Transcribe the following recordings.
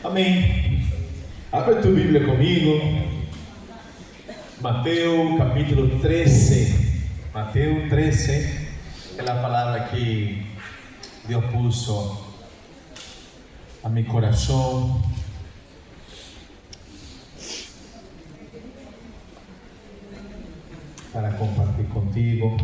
Amém. Abre tu Bíblia comigo. Mateo capítulo 13. Mateo 13 é a palavra que Deus puso a mi coração para compartir contigo.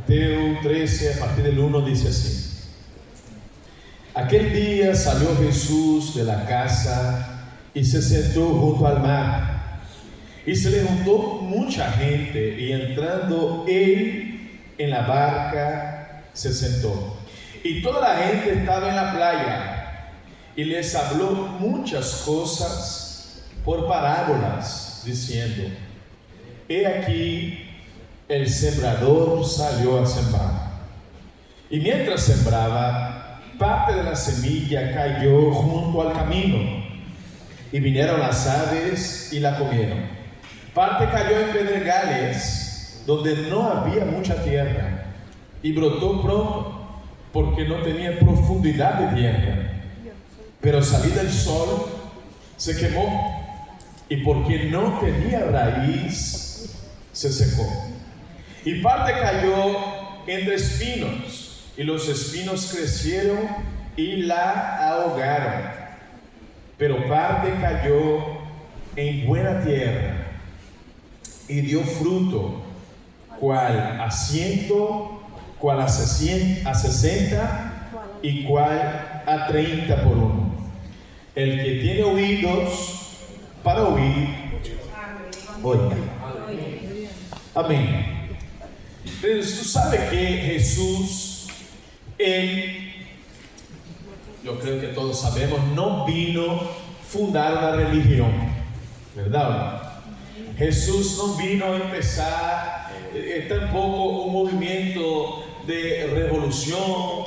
Mateo 13, a partir del 1, dice así: Aquel día salió Jesús de la casa y se sentó junto al mar. Y se le juntó mucha gente, y entrando él en la barca, se sentó. Y toda la gente estaba en la playa, y les habló muchas cosas por parábolas, diciendo: He aquí, el sembrador salió a sembrar. Y mientras sembraba, parte de la semilla cayó junto al camino, y vinieron las aves y la comieron. Parte cayó en pedregales, donde no había mucha tierra, y brotó pronto, porque no tenía profundidad de tierra. Pero salido el sol, se quemó, y porque no tenía raíz, se secó. Y parte cayó entre espinos, y los espinos crecieron y la ahogaron. Pero parte cayó en buena tierra, y dio fruto, cual a 100, cual a 60, y cual a 30 por uno. El que tiene oídos para oír, oiga. Amén. Entonces, tú sabes que Jesús, yo creo que todos sabemos, no vino a fundar una religión, ¿verdad o no? Jesús no vino a empezar tampoco un movimiento de revolución,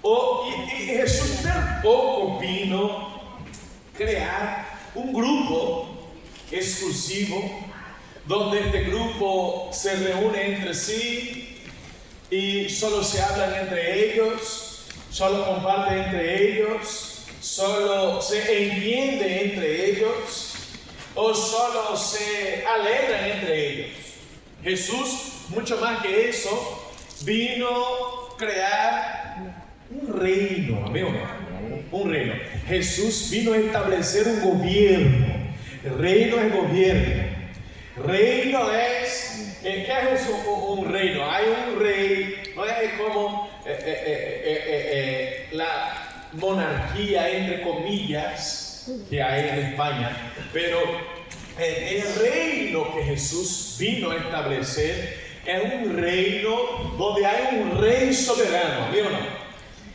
y Jesús tampoco vino a crear un grupo exclusivo, donde este grupo se reúne entre sí y solo se hablan entre ellos, solo comparten entre ellos, solo se entiende entre ellos, o solo se alegran entre ellos. Jesús, mucho más que eso, vino a crear un reino, amigo, un reino. Jesús vino a establecer un gobierno. Reino es gobierno. Reino es, ¿qué es un reino? Hay un rey, no es como la monarquía, entre comillas, que hay en España, pero el reino que Jesús vino a establecer es un reino donde hay un rey soberano, ¿sí o no?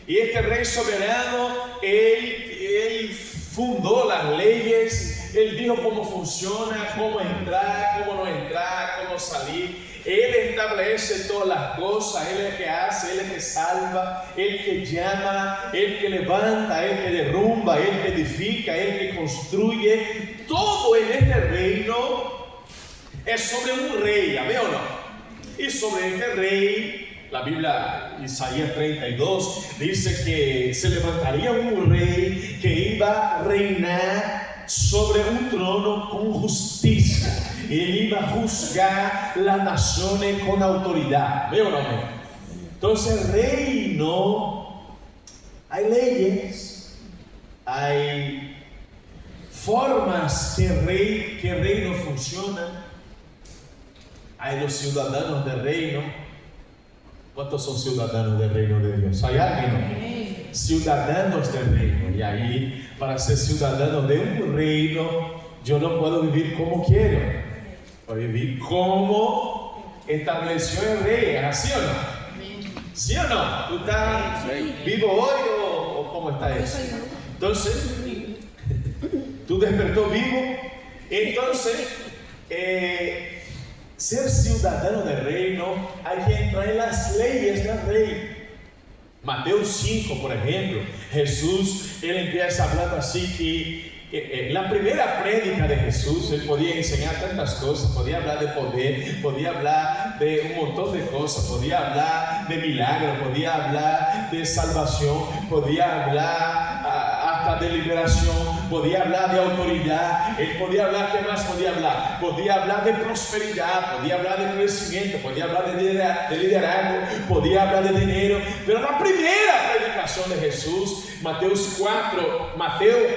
Y este rey soberano, él fundó las leyes. Él dijo cómo funciona, cómo entrar, cómo no entrar, cómo salir. Él establece todas las cosas. Él es el que hace, Él es el que salva, Él que llama, Él que levanta, Él que derrumba, Él que edifica, Él que construye. Todo en este reino es sobre un rey, ¿amén o no? Y sobre este rey, la Biblia, Isaías 32, dice que se levantaría un rey que iba a reinar sobre un trono con justicia. Él iba a juzgar las naciones con autoridad. ¿Veo o no? Entonces, reino, hay leyes, hay formas que el reino funciona. Hay los ciudadanos del reino. ¿Cuántos son ciudadanos del reino de Dios? ¿Hay alguien? Ciudadanos del reino. Y ahí, para ser ciudadano de un reino, yo no puedo vivir como quiero. Puedo vivir como estableció el rey. ¿Así o no? ¿Sí o no? ¿Tú estás vivo hoy o cómo está eso? Entonces, tú despertó vivo. Entonces, ser ciudadano del reino, hay que entrar en las leyes del rey. Mateo 5, por ejemplo, Jesús, él empieza hablando así que la primera prédica de Jesús, Él podía enseñar tantas cosas, podía hablar de poder, podía hablar de un montón de cosas, podía hablar de milagros, podía hablar de salvación, podía hablar hasta de liberación, podía hablar de autoridad, Él podía hablar, ¿qué más podía hablar? Podía hablar de prosperidad, podía hablar de crecimiento, podía hablar de liderazgo, podía hablar de dinero, pero la primera predicación de Jesús, Mateo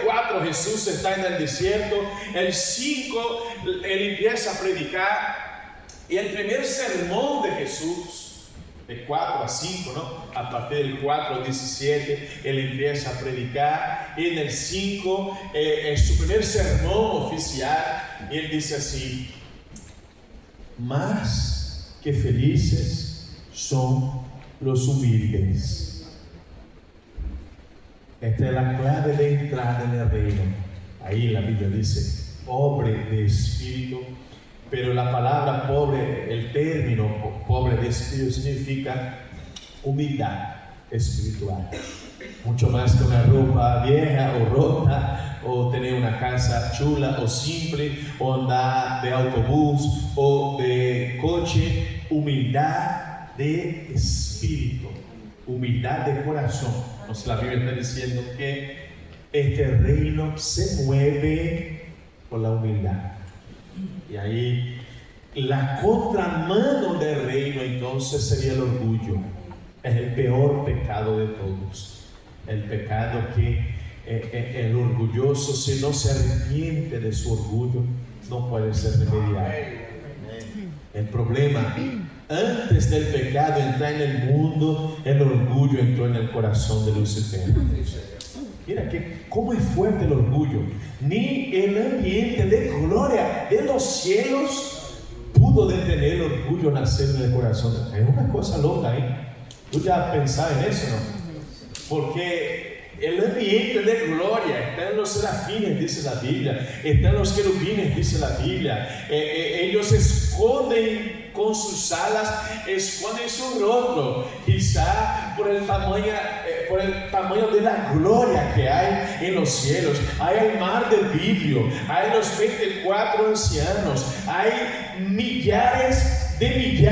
4, Jesús está en el desierto, el 5, Él empieza a predicar, y el primer sermón de Jesús, de 4 a 5, ¿no? A partir del 4 al 17, Él empieza a predicar, y en el 5, es su primer sermón oficial, y Él dice así: más que felices son los humildes. Esta es la clave de entrada en el reino. Ahí la Biblia dice pobre de espíritu, pero la palabra pobre, el término pobre de espíritu significa humildad espiritual. Mucho más que una ropa vieja o rota, o tener una casa chula o simple, o andar de autobús o de coche. Humildad de espíritu, humildad de corazón. Entonces la Biblia está diciendo que este reino se mueve por la humildad. Y ahí la contramano del reino entonces sería el orgullo. Es el peor pecado de todos. El pecado que el orgulloso, si no se arrepiente de su orgullo, no puede ser remediado. El problema, antes del pecado entrar en el mundo, el orgullo entró en el corazón de Lucifer. Mira cómo es fuerte el orgullo. Ni el ambiente de gloria de los cielos pudo detener el orgullo nacer en el corazón. Es una cosa loca, ¿eh? Tú ya pensabas en eso, ¿no? Porque el ambiente de gloria está en los serafines, dice la Biblia, está en los querubines, dice la Biblia. Ellos esconden con sus alas, esconden su rostro, quizá por el tamaño de la gloria que hay en los cielos. Hay el mar de vidrio, hay los 24 ancianos, hay millares de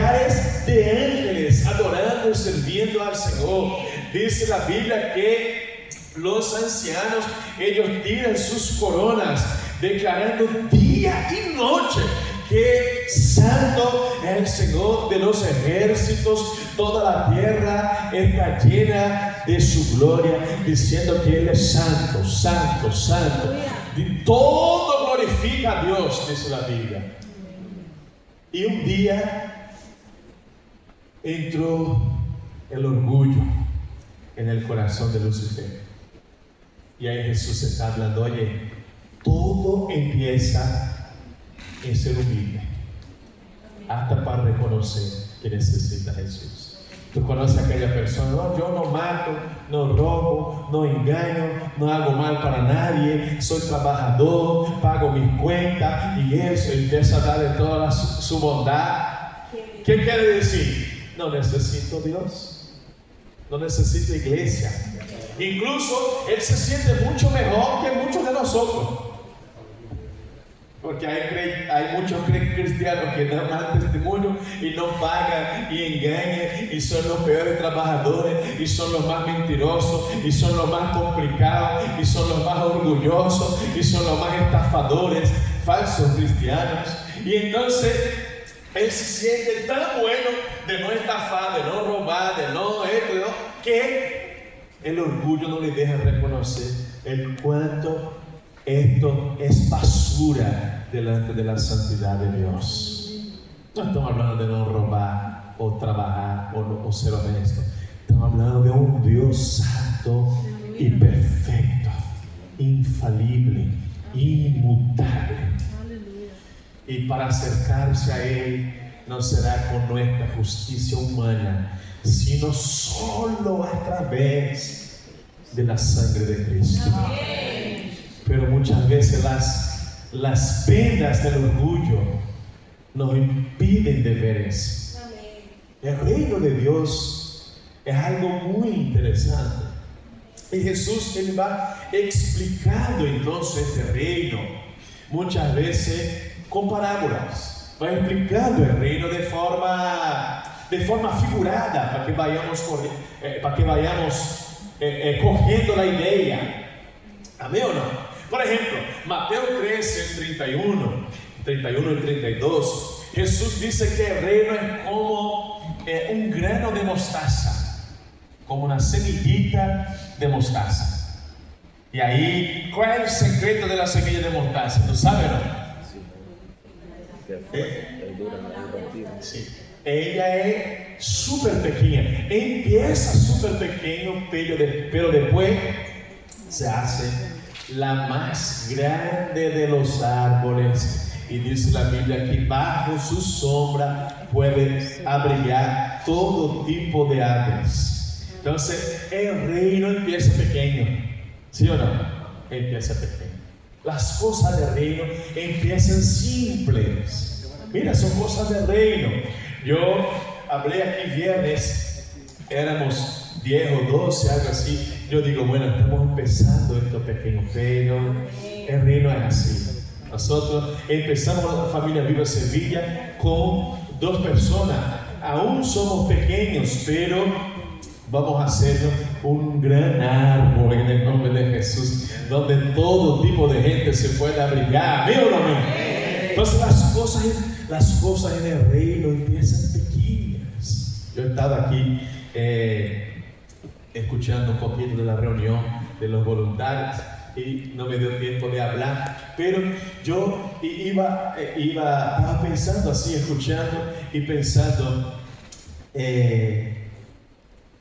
ángeles adorando y sirviendo al Señor. Dice la Biblia que los ancianos, ellos tiran sus coronas, declarando día y noche que santo es el Señor de los ejércitos. Toda la tierra está llena de su gloria, diciendo que Él es santo, santo, santo. Y todo glorifica a Dios, dice la Biblia. Y un día entró el orgullo en el corazón de Lucifer. Y ahí Jesús está hablando: oye, todo empieza en ser humilde, hasta para reconocer que necesita a Jesús. Tú conoces a aquella persona: no, yo no mato, no robo, no engaño, no hago mal para nadie, soy trabajador, pago mis cuentas, y eso, empieza a darle toda su bondad. ¿Qué quiere decir? No necesito Dios, no necesito iglesia. Incluso él se siente mucho mejor que muchos de nosotros, porque hay muchos cristianos que dan mal testimonio y no pagan y engañan, y son los peores trabajadores, y son los más mentirosos, y son los más complicados, y son los más orgullosos, y son los más estafadores, falsos cristianos. Y entonces él se siente tan bueno de no estafar, de no robar, de no esto, que el orgullo no le deja reconocer el cuánto esto es basura delante de la santidad de Dios. No estamos hablando de no robar o trabajar o ser honesto. Estamos hablando de un Dios santo y perfecto, infalible, inmutable. Y para acercarse a Él no será con nuestra justicia humana, sino solo a través de la sangre de Cristo. Pero muchas veces las penas del orgullo nos impiden de ver eso. El reino de Dios es algo muy interesante. Y Jesús, Él va explicando entonces este reino, muchas veces con parábolas, va explicando el reino de forma figurada, para que vayamos cogiendo la idea. ¿Amén o no? Por ejemplo, Mateo 13, 31 y 32, Jesús dice que el reino es como un grano de mostaza, como una semillita de mostaza. Y ahí, ¿cuál es el secreto de la semilla de mostaza? ¿Tú sabes, no? Sí. Ella es súper pequeña, empieza súper pequeño, pero después se hace la más grande de los árboles. Y dice la Biblia que bajo su sombra puede abrigar todo tipo de aves. Entonces, el reino empieza pequeño, ¿sí o no? Empieza pequeño. Las cosas del reino empiezan simples. Mira, son cosas del reino. Yo hablé aquí viernes, éramos 10 o 12, algo así. Yo digo, bueno, estamos empezando esto pequeño, pero el reino es así. Nosotros empezamos la familia Viva Sevilla con 2 personas. Aún somos pequeños, pero vamos a hacer un gran árbol en el nombre de Jesús, donde todo tipo de gente se pueda abrigar. ¿Amén o no amén? Entonces las cosas en el reino empiezan pequeñas. Yo he estado aquí escuchando un poquito de la reunión de los voluntarios y no me dio tiempo de hablar, pero yo estaba pensando así, escuchando y pensando,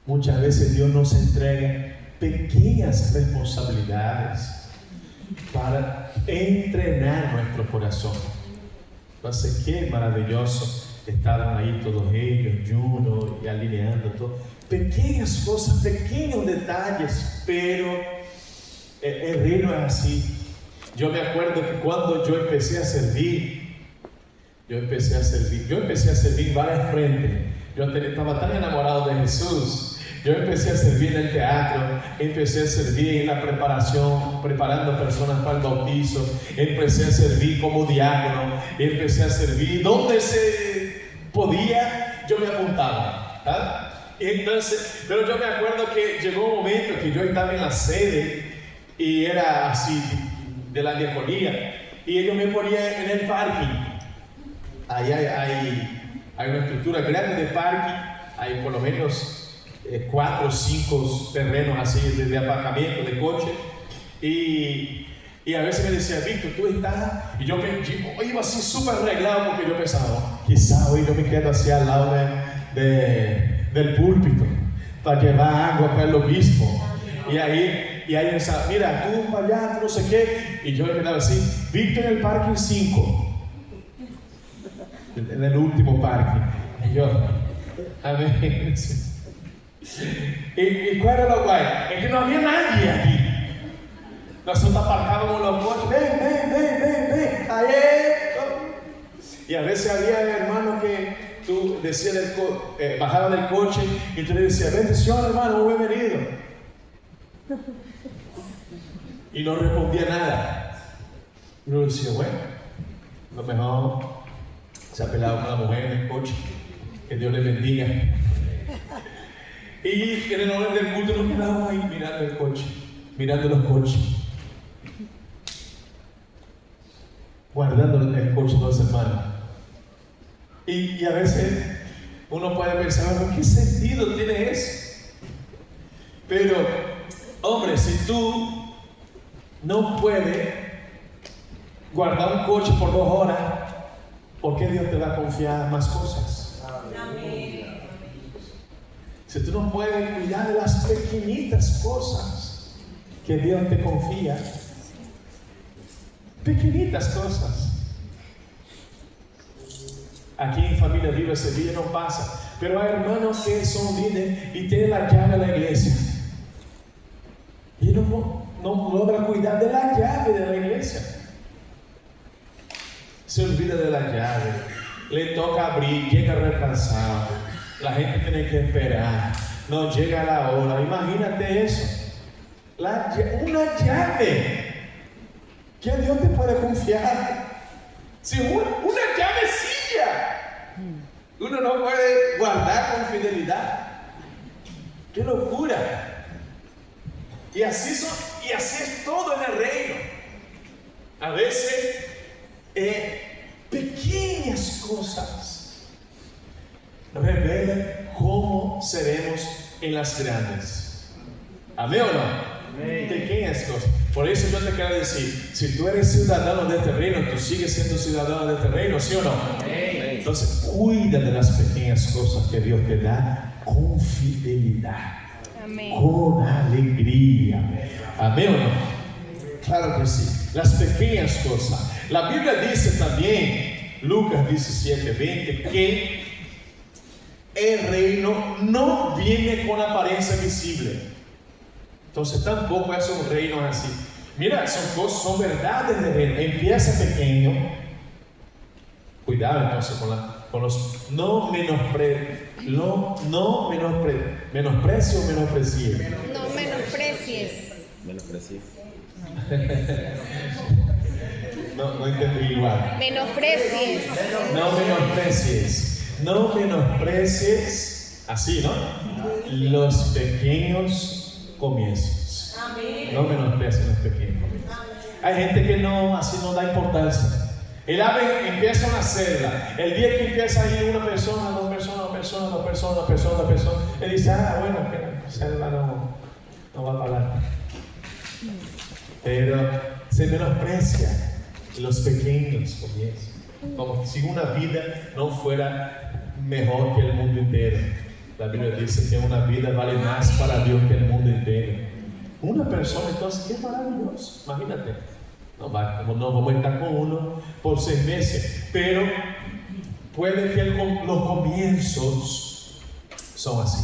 muchas veces Dios nos entrega pequeñas responsabilidades para entrenar nuestro corazón. Entonces, qué maravilloso, estaban ahí todos ellos, Juno y alineando todo, pequeñas cosas, pequeños detalles, pero el reino es así. Yo me acuerdo que cuando yo empecé a servir en varias frentes. Yo estaba tan enamorado de Jesús. Yo empecé a servir en el teatro, empecé a servir en la preparación, preparando personas para el bautizo, empecé a servir como diácono, empecé a servir donde se podía, yo me apuntaba, ¿verdad? Entonces, pero yo me acuerdo que llegó un momento que yo estaba en la sede y era así de la diaconía y ellos me ponían en el parking. Ahí hay una estructura grande de parking, hay por lo menos 4 o 5 terrenos así de aparcamiento, de coche, y a veces me decía, Víctor, tú estás, y yo iba así súper arreglado porque yo pensaba, quizá hoy yo me quedo así al lado del púlpito para llevar agua para el obispo, y ahí pensaba, mira, tú para allá, tú no sé qué, y yo me quedaba así, Víctor en el parking 5, en el último parking, y yo, amén. ¿Y cuál era lo guay? Es que no había nadie aquí. Nosotros aparcábamos los coches, ven, ahí. Y a veces había hermanos que tú decías bajaba del coche y tú le decías, bendición hermano, muy bienvenido. Y no respondía nada. Y uno decía, bueno, lo mejor se ha pelado con la mujer en el coche, que Dios le bendiga. Y en el momento del culto nos quedábamos ahí mirando el coche, mirando los coches, guardando el coche de los hermanos. Y a veces uno puede pensar, ¿qué sentido tiene eso? Pero, hombre, si tú no puedes guardar un coche por 2 horas, ¿por qué Dios te va a confiar más cosas? Amén. Si tú no puedes cuidar de las pequeñitas cosas que Dios te confía, pequeñitas cosas. Aquí en Familia Viva Sevilla no pasa, pero hay hermanos que son líderes y tienen la llave de la iglesia. Y no logran cuidar de la llave de la iglesia. Se olvida de la llave, le toca abrir, llega retrasado. La gente tiene que esperar, no llega la hora. Imagínate eso. una llave que Dios te puede confiar. Si una llavecilla uno no puede guardar con fidelidad. ¡Qué locura! Y así es todo en el reino. A veces pequeñas cosas revelan cómo seremos en las grandes. ¿Amén o no? Amén. Pequeñas cosas. Por eso yo te quiero decir, si tú eres ciudadano de este reino, tú sigues siendo ciudadano de este reino, ¿sí o no? Amén. Entonces cuida de las pequeñas cosas que Dios te da con fidelidad. Amén. Con alegría. ¿Amén o no? Claro que sí. Las pequeñas cosas. La Biblia dice también, Lucas 17:20, que el reino no viene con apariencia visible. Entonces tampoco es un reino así. Mira, son verdades de reino. Empieza pequeño. Cuidado entonces con los menosprecies. No entendí igual. No menosprecies, así, ¿no? Los pequeños comienzos. No menosprecies los pequeños comienzos. Hay gente que no da importancia. El ave empieza una celda. El día que empieza a ir una persona, dos personas, él dice, bueno, que la celda no va a parar. Pero se menosprecia los pequeños comienzos, como si una vida no fuera mejor que el mundo entero. La Biblia dice que una vida vale más para Dios que el mundo entero. Una persona, entonces, qué maravilloso. Imagínate, no vamos a estar con uno por 6 meses, pero puede que los comienzos son así.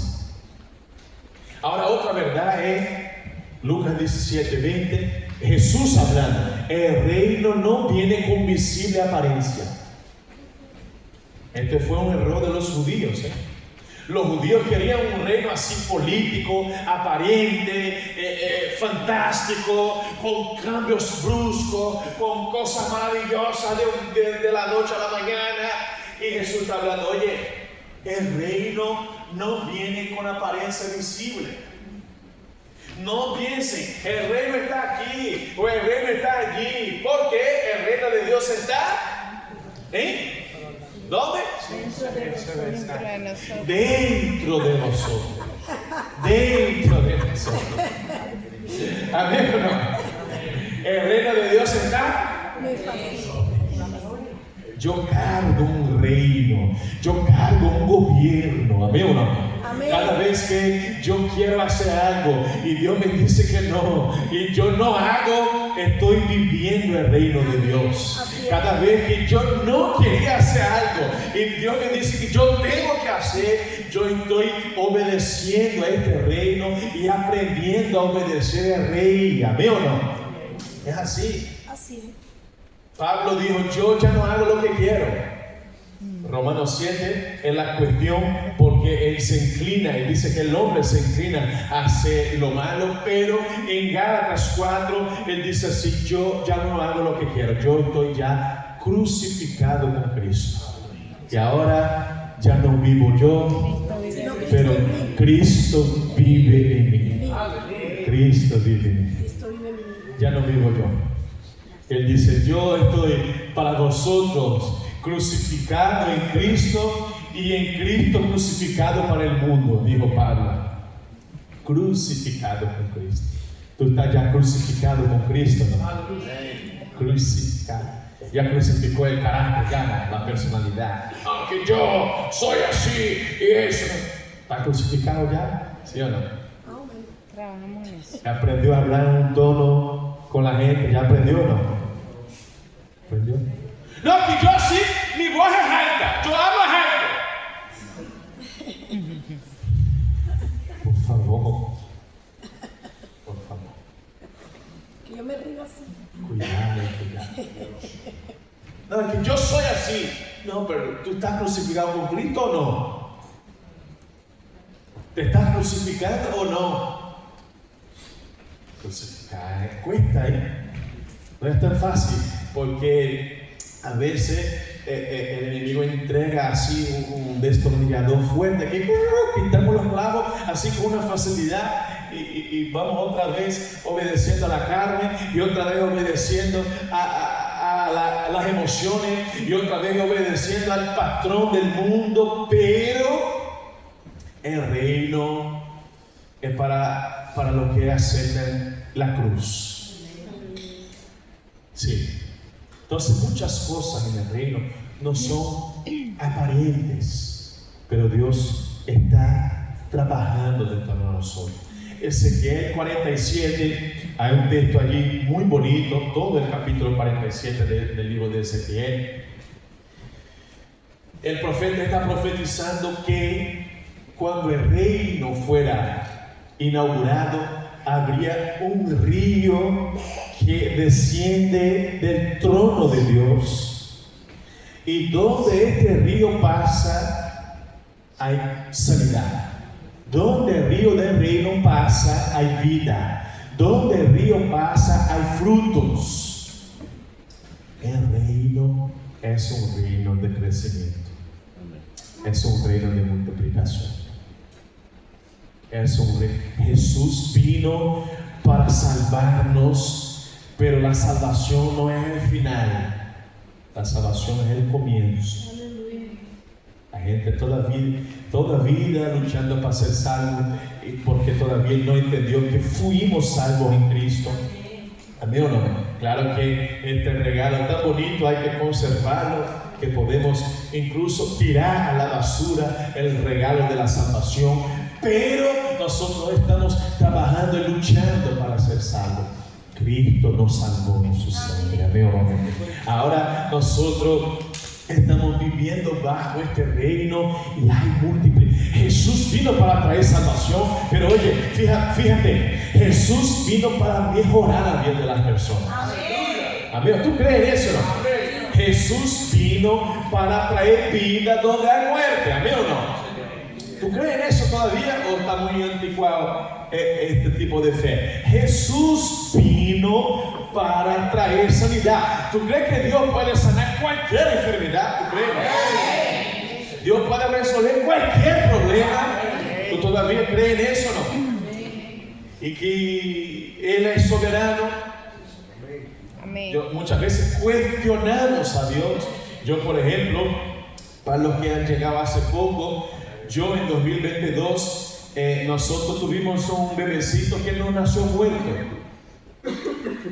Ahora, otra verdad es Lucas 17:20, Jesús hablando, el reino no viene con visible apariencia. Este fue un error de los judíos. Los judíos querían un reino así político, aparente, fantástico, con cambios bruscos, con cosas maravillosas de la noche a la mañana. Y Jesús está hablando, oye, el reino no viene con apariencia visible. No piensen, el reino está aquí o el reino está allí, porque el reino de Dios está ¿dónde? Dentro de nosotros. Amén o no. El reino de Dios está. Yo cargo un reino, yo cargo un gobierno. Amén o no. Amén. Cada vez que yo quiero hacer algo y Dios me dice que no, y yo no hago, estoy viviendo el reino de Dios. Cada vez que yo no quería hacer algo y Dios me dice que yo tengo que hacer, yo estoy obedeciendo a este reino y aprendiendo a obedecer al rey. Amén o no. Es así. Así. Pablo dijo, yo ya no hago lo que quiero. Romanos 7 es la cuestión, porque él se inclina, él dice que el hombre se inclina a hacer lo malo, pero en Gálatas 4 él dice así, yo ya no hago lo que quiero, yo estoy ya crucificado con Cristo y ahora ya no vivo yo, pero Cristo vive en mí. Cristo vive en mí, ya no vivo yo. Él dice, yo estoy para vosotros crucificado en Cristo y en Cristo crucificado para el mundo, dijo Pablo. Crucificado con Cristo. Tú estás ya crucificado con Cristo, ¿no? Crucificado. Ya crucificó el carácter, ya la personalidad. Aunque yo soy así y eso. ¿Está crucificado ya? ¿Sí o no? Trabajamos en eso. ¿Ya aprendió a hablar en un tono con la gente? ¿Ya aprendió o no? ¿Aprendió? No, que yo sí, mi voz es alta, yo hablo alto. Por favor. Que yo me río así. Cuidado. No, es que yo soy así. No, pero ¿tú estás crucificado con Cristo o no? ¿Te estás crucificando o no? Entonces, cuesta, no es tan fácil, porque a veces el enemigo entrega así un destornillador fuerte que pintamos los clavos así con una facilidad y vamos otra vez obedeciendo a la carne y otra vez obedeciendo a las emociones y otra vez obedeciendo al patrón del mundo, pero el reino es para los que aceptan la cruz. Sí. Entonces muchas cosas en el reino no son aparentes, pero Dios está trabajando dentro de nosotros. Ezequiel 47, hay un texto allí muy bonito, todo el capítulo 47 del libro de Ezequiel. El profeta está profetizando que cuando el reino fuera inaugurado, habría un río que desciende del trono de Dios, y donde este río pasa hay sanidad. Donde el río del reino pasa hay vida. Donde el río pasa hay frutos. El reino es un reino de crecimiento, es un reino de multiplicación, es un reino. Jesús vino para salvarnos, pero la salvación no es el final, la salvación es el comienzo. La gente todavía luchando para ser salvo, porque todavía no entendió que fuimos salvos en Cristo. ¿Amén o no? Claro que este regalo tan bonito hay que conservarlo, que podemos incluso tirar a la basura el regalo de la salvación, pero nosotros estamos trabajando y luchando para ser salvos. Cristo nos salvó en su sangre. Amén o no? Ahora nosotros estamos viviendo bajo este reino y hay múltiples. Jesús vino para traer salvación, pero oye, fíjate, Jesús vino para mejorar la vida de las personas. Amén. ¿Tú crees eso, no? Jesús vino para traer vida donde hay muerte. Amén o no. ¿Tú crees en eso todavía o está muy anticuado este tipo de fe? Jesús vino para traer sanidad. ¿Tú crees que Dios puede sanar cualquier enfermedad? ¿Tú crees? Dios puede resolver cualquier problema. ¿Tú todavía crees en eso, no? Y que Él es soberano. Muchas veces cuestionamos a Dios. Yo, por ejemplo, para los que han llegado hace poco, yo en 2022, nosotros tuvimos un bebecito que no nació muerto,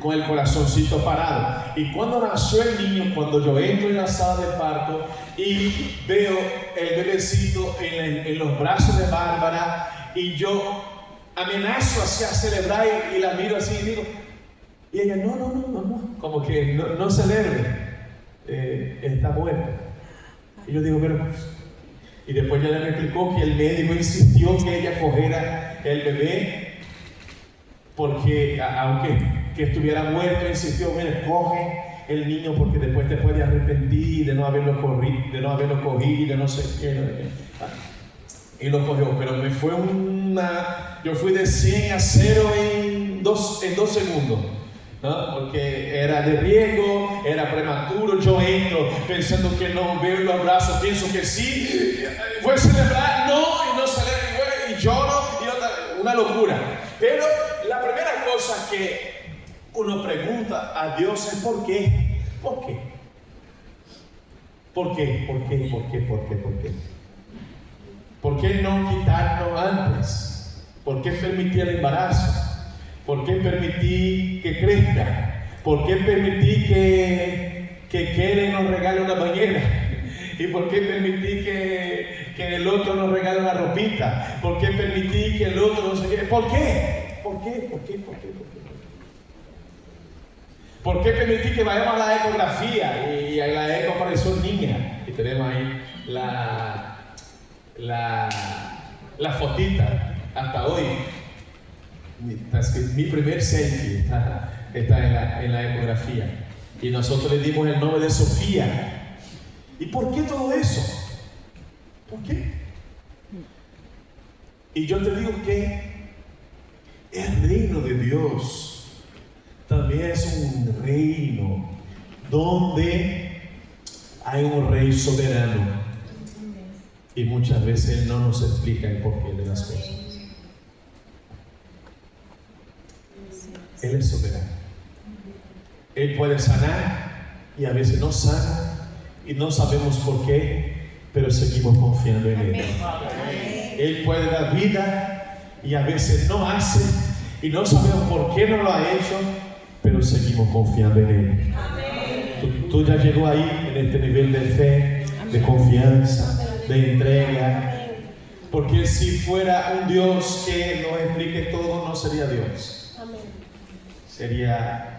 con el corazoncito parado. Y cuando nació el niño, cuando yo entro en la sala de parto y veo el bebecito en los brazos de Bárbara, y yo amenazo así a celebrar y la miro así y digo, y ella, no, como que no celebre, está muerto. Y yo digo, pero... Y después ella me explicó que el médico insistió que ella cogiera el bebé, porque aunque estuviera muerto, insistió, mire, coge el niño porque después te puede arrepentir de no haberlo cogido, de no sé qué. Y lo cogió, pero yo fui de 100 a 0 en 2 segundos. ¿No? Porque era de riesgo, era prematuro. Yo entro pensando que no veo los brazos, pienso que sí, voy a celebrar, y no celebro, y lloro, y una locura. Pero la primera cosa que uno pregunta a Dios es ¿por qué? ¿Por qué? ¿Por qué? ¿Por qué? ¿Por qué? ¿Por qué? ¿Por qué? ¿Por qué no quitarlo antes? ¿Por qué permitir el embarazo? ¿Por qué permití que crezca? ¿Por qué permití que Keren nos regale una bañera? ¿Y por qué permití que el otro nos regale una ropita? ¿Por qué permití que el otro no sé qué? ¿Por qué? ¿Por qué? ¿Por qué? ¿Por qué? ¿Por qué permití que vayamos a la ecografía y a la eco apareció niña? Y tenemos ahí la fotita hasta hoy. Mi primer selfie está en la ecografía. Y nosotros le dimos el nombre de Sofía. ¿Y por qué todo eso? ¿Por qué? Y yo te digo que el reino de Dios también es un reino donde hay un rey soberano. Y muchas veces Él no nos explica el porqué de las cosas. Él es soberano. Él puede sanar y a veces no sana y no sabemos por qué, pero seguimos confiando en Él. Él puede dar vida y a veces no hace y no sabemos por qué no lo ha hecho, pero seguimos confiando en Él. Tú ya llegó ahí en este nivel de fe, de confianza, de entrega, porque si fuera un Dios que nos explique todo, no sería Dios. Sería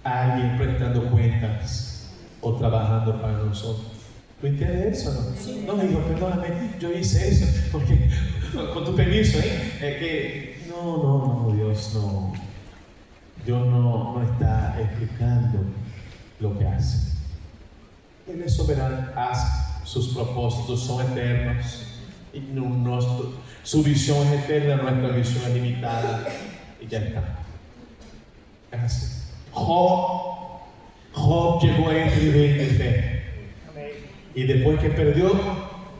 alguien prestando cuentas o trabajando para nosotros. ¿Tú entiendes eso, no? Sí. No, digo, perdóname, yo hice eso, porque con tu permiso, que no, Dios no. Dios no está explicando lo que hace. Él es soberano, sus propósitos son eternos y su visión es eterna, nuestra visión es limitada y ya está. Es así. Job llegó a este nivel de fe y después que perdió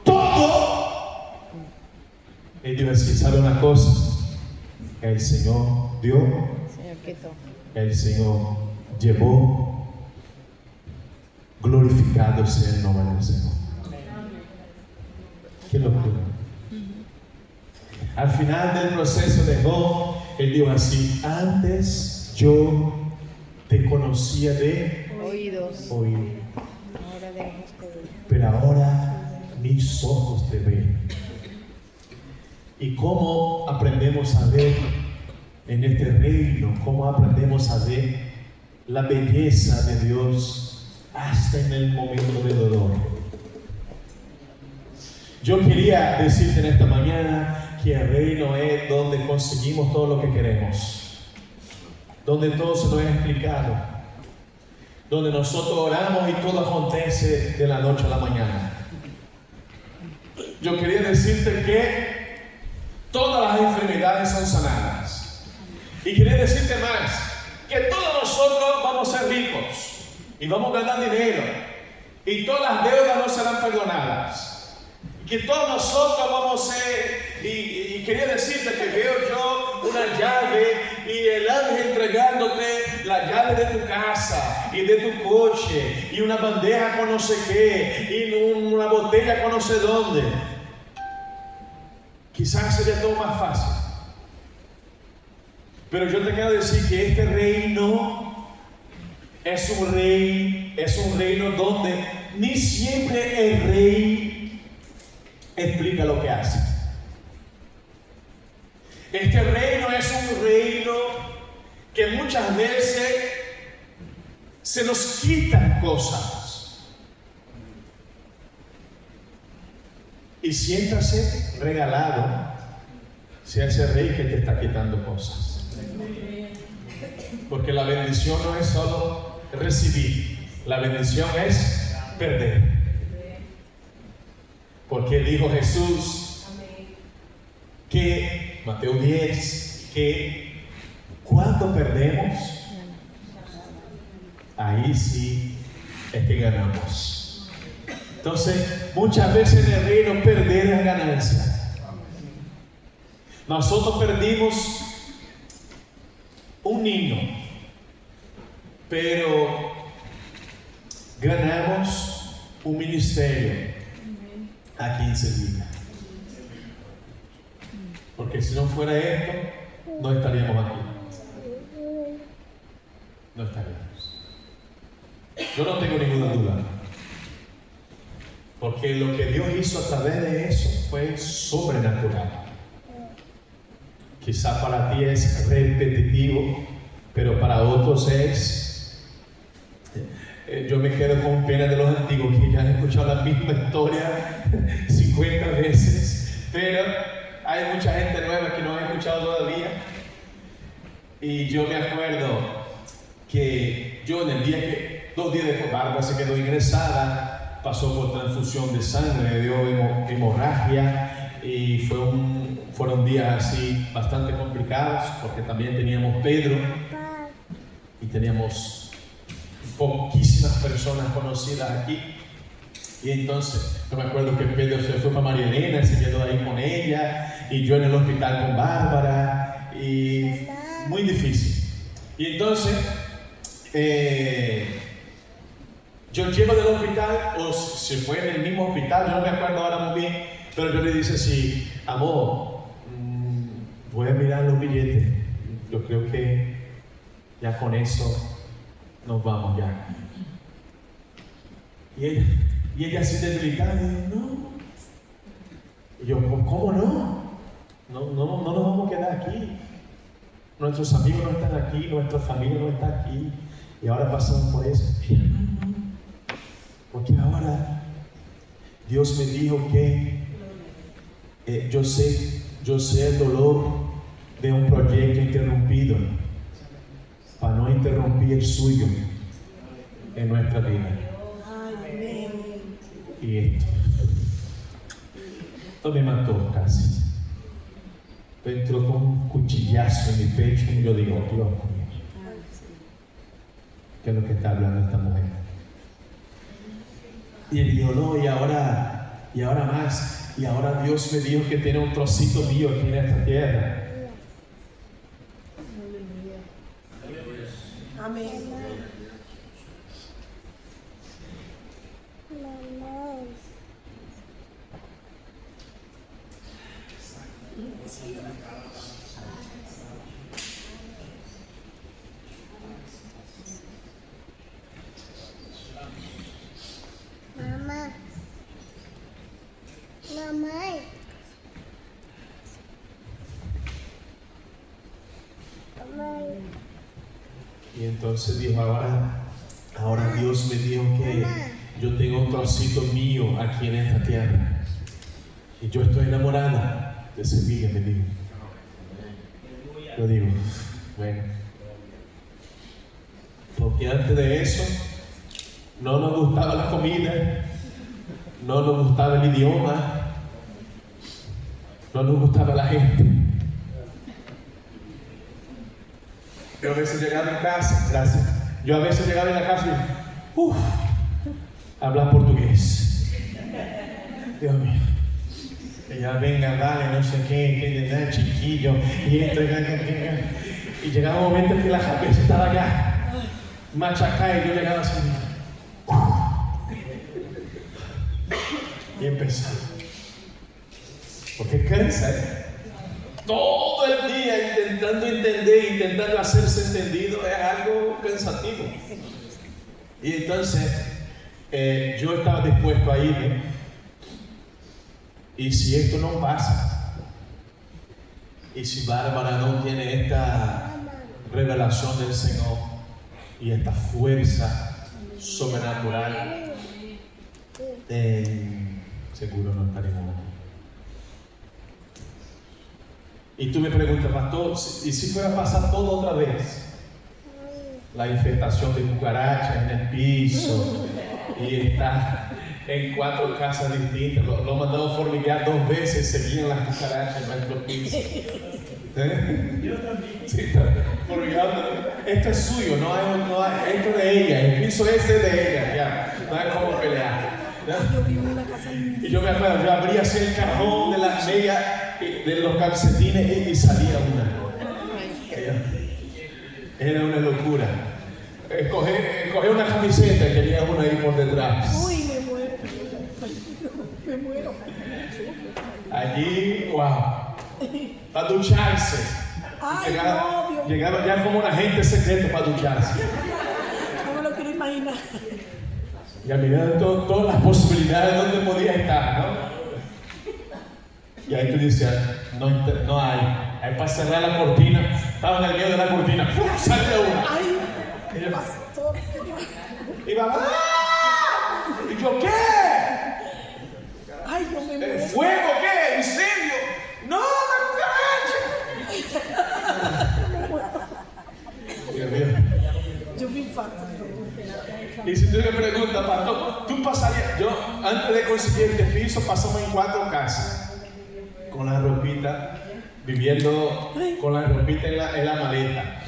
todo, él dijo así: ¿sabe una cosa? El Señor dio, el Señor llevó, glorificado sea el nombre del Señor. Qué locura. Al final del proceso de Job, él dijo así: antes yo te conocía de oídos, pero ahora mis ojos te ven. ¿Y cómo aprendemos a ver en este reino? ¿Cómo aprendemos a ver la belleza de Dios hasta en el momento de dolor? Yo quería decirte en esta mañana que el reino es donde conseguimos todo lo que queremos, donde todo se nos es explicado, donde nosotros oramos y todo acontece de la noche a la mañana. Yo quería decirte que todas las enfermedades son sanadas. Y quería decirte más, que todos nosotros vamos a ser ricos y vamos a ganar dinero y todas las deudas no serán perdonadas. Que todos nosotros vamos a ser, y quería decirte que veo yo una llave y el ángel entregándote la llave de tu casa y de tu coche y una bandeja con no sé qué y una botella con no sé dónde. Quizás sería todo más fácil, pero yo te quiero decir que este reino es un reino donde ni siempre el rey explica lo que hace. Este reino es un reino que muchas veces se nos quitan cosas. Y siéntase regalado sea ese rey que te está quitando cosas. Porque la bendición no es solo recibir, la bendición es perder. Porque dijo Jesús que, Mateo 10, que cuando perdemos, ahí sí es que ganamos. Entonces, muchas veces en el reino perder es ganancia. Nosotros perdimos un niño, pero ganamos un ministerio aquí en Sevilla. Porque si no fuera esto, no estaríamos aquí. No estaríamos. Yo no tengo ninguna duda. Porque lo que Dios hizo a través de eso fue sobrenatural. Quizá para ti es repetitivo, pero para otros es... yo me quedo con pena de los antiguos que ya han escuchado la misma historia 50 veces, pero hay mucha gente nueva que no ha escuchado todavía. Y yo me acuerdo que yo en el día que, 2 días después, Bárbara se quedó ingresada, pasó por transfusión de sangre, le dio hemorragia y fue un fueron días así bastante complicados porque también teníamos Pedro y teníamos poquísimas personas conocidas aquí. Y entonces yo me acuerdo que Pedro se fue para María Elena, se quedó ahí con ella, y yo en el hospital con Bárbara, y muy difícil. Y entonces yo llego del hospital, o se fue en el mismo hospital, yo no me acuerdo ahora muy bien, pero yo le dije así: amor, voy a mirar los billetes, yo creo que ya con eso nos vamos ya. Y ella así debilitada, y dijo: no. Y yo: ¿cómo no? No nos vamos a quedar aquí. Nuestros amigos no están aquí, nuestra familia no está aquí, y ahora pasamos por eso. Y ella: no. Porque ahora Dios me dijo que yo sé el dolor de un proyecto interrumpido, para no interrumpir el suyo en nuestra vida. Y esto me mató casi. Entró con un cuchillazo en mi pecho y yo digo: Dios mío, ¿qué es lo que está hablando esta mujer? Y él dijo: no, y ahora más, y ahora Dios me dijo que tiene un trocito mío aquí en esta tierra. Amén. Y entonces dijo: ahora Dios me dijo que yo tengo un trocito mío aquí en esta tierra, y yo estoy enamorada de Sevilla, me dijo. Yo digo: bueno, porque antes de eso no nos gustaba la comida, no nos gustaba el idioma, no nos gustaba la gente. Yo a veces llegaba en casa, gracias. Yo a veces llegaba en la casa y hablar portugués. Dios mío. Que ya venga, vale, no sé qué, que nada, chiquillo, y esto, y llegaba un momento en que la cabeza estaba ya machacada, y yo llegaba así. Y empezaba. Porque cansa, ¿eh? Todo el día intentando entender, intentando hacerse entendido, es algo pensativo. Y entonces yo estaba dispuesto a irme. Y si esto no pasa, y si Bárbara no tiene esta revelación del Señor y esta fuerza sobrenatural, seguro no estaremos aquí. Y tú me preguntas: pastor, ¿y si fuera a pasar todo otra vez? La infestación de cucarachas en el piso, y está en 4 casas distintas, lo mandamos formigar 2 veces, seguían las cucarachas en nuestro piso. Yo también. Sí, está formigado. Esto es suyo, no hay, esto es de ella, el piso ese es de ella, ya, no hay como pelear. Yo vivo en una casa Y yo me acuerdo, yo abría así el cajón de las medias, de los calcetines, y salía una. Era una locura. Escogí una camiseta y tenía una ahí por detrás. Uy, me muero. Me muero. Allí, wow. Para ducharse. Ay, llegaba ya como un agente secreto para ducharse. No me lo quiero imaginar. Y a mirar todas las posibilidades donde podía estar, ¿no? Y ahí tú dices: no hay para cerrar la cortina. Estaba en el medio de la cortina, ¡pum! Sale una. Ay, Y yo, pastor. y mamá, y yo: ¿qué? Ay, no me muero. ¿Fuego qué? ¿Incendio? ¡No, una cucaracha! Dios mío. Yo me infarto. Y si tú me preguntas: pastor, tú pasarías. Yo, antes de conseguir este piso, pasamos en 4 casas con la ropita viviendo con la ropita en la maleta.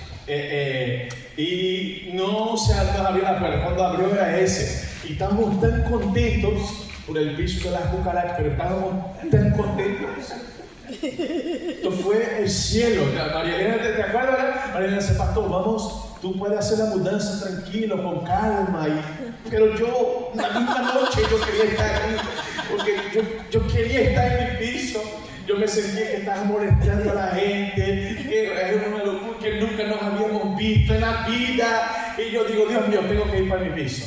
Y no se abrió la puerta. Cuando abrió era ese. Y estábamos tan contentos por el piso de las cucarachas, pero estábamos tan contentos. Esto fue el cielo. María Elena, ¿te acuerdas? María Elena dice, pastor, vamos, tú puedes hacer la mudanza tranquilo, con calma. Pero yo, la misma noche yo quería estar ahí, porque yo quería estar en el piso. Yo me sentía que estaba molestando a la gente, que era una locura, que nunca nos habíamos visto en la vida. Y yo digo, Dios mío, tengo que ir para mi piso.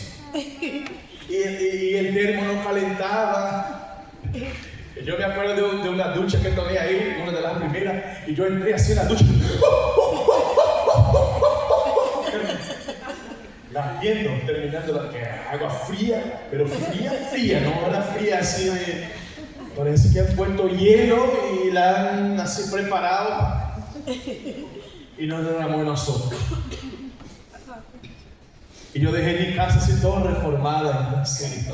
Y el termo no calentaba. Yo me acuerdo de una ducha que tomé ahí, una de las primeras, y yo entré así en la ducha. Lamiendo, terminando la agua fría, pero fría, no era fría así de... Parece que han puesto hielo y la han así preparado y nos derramó en nosotros. Y yo dejé mi casa así toda reformada, así,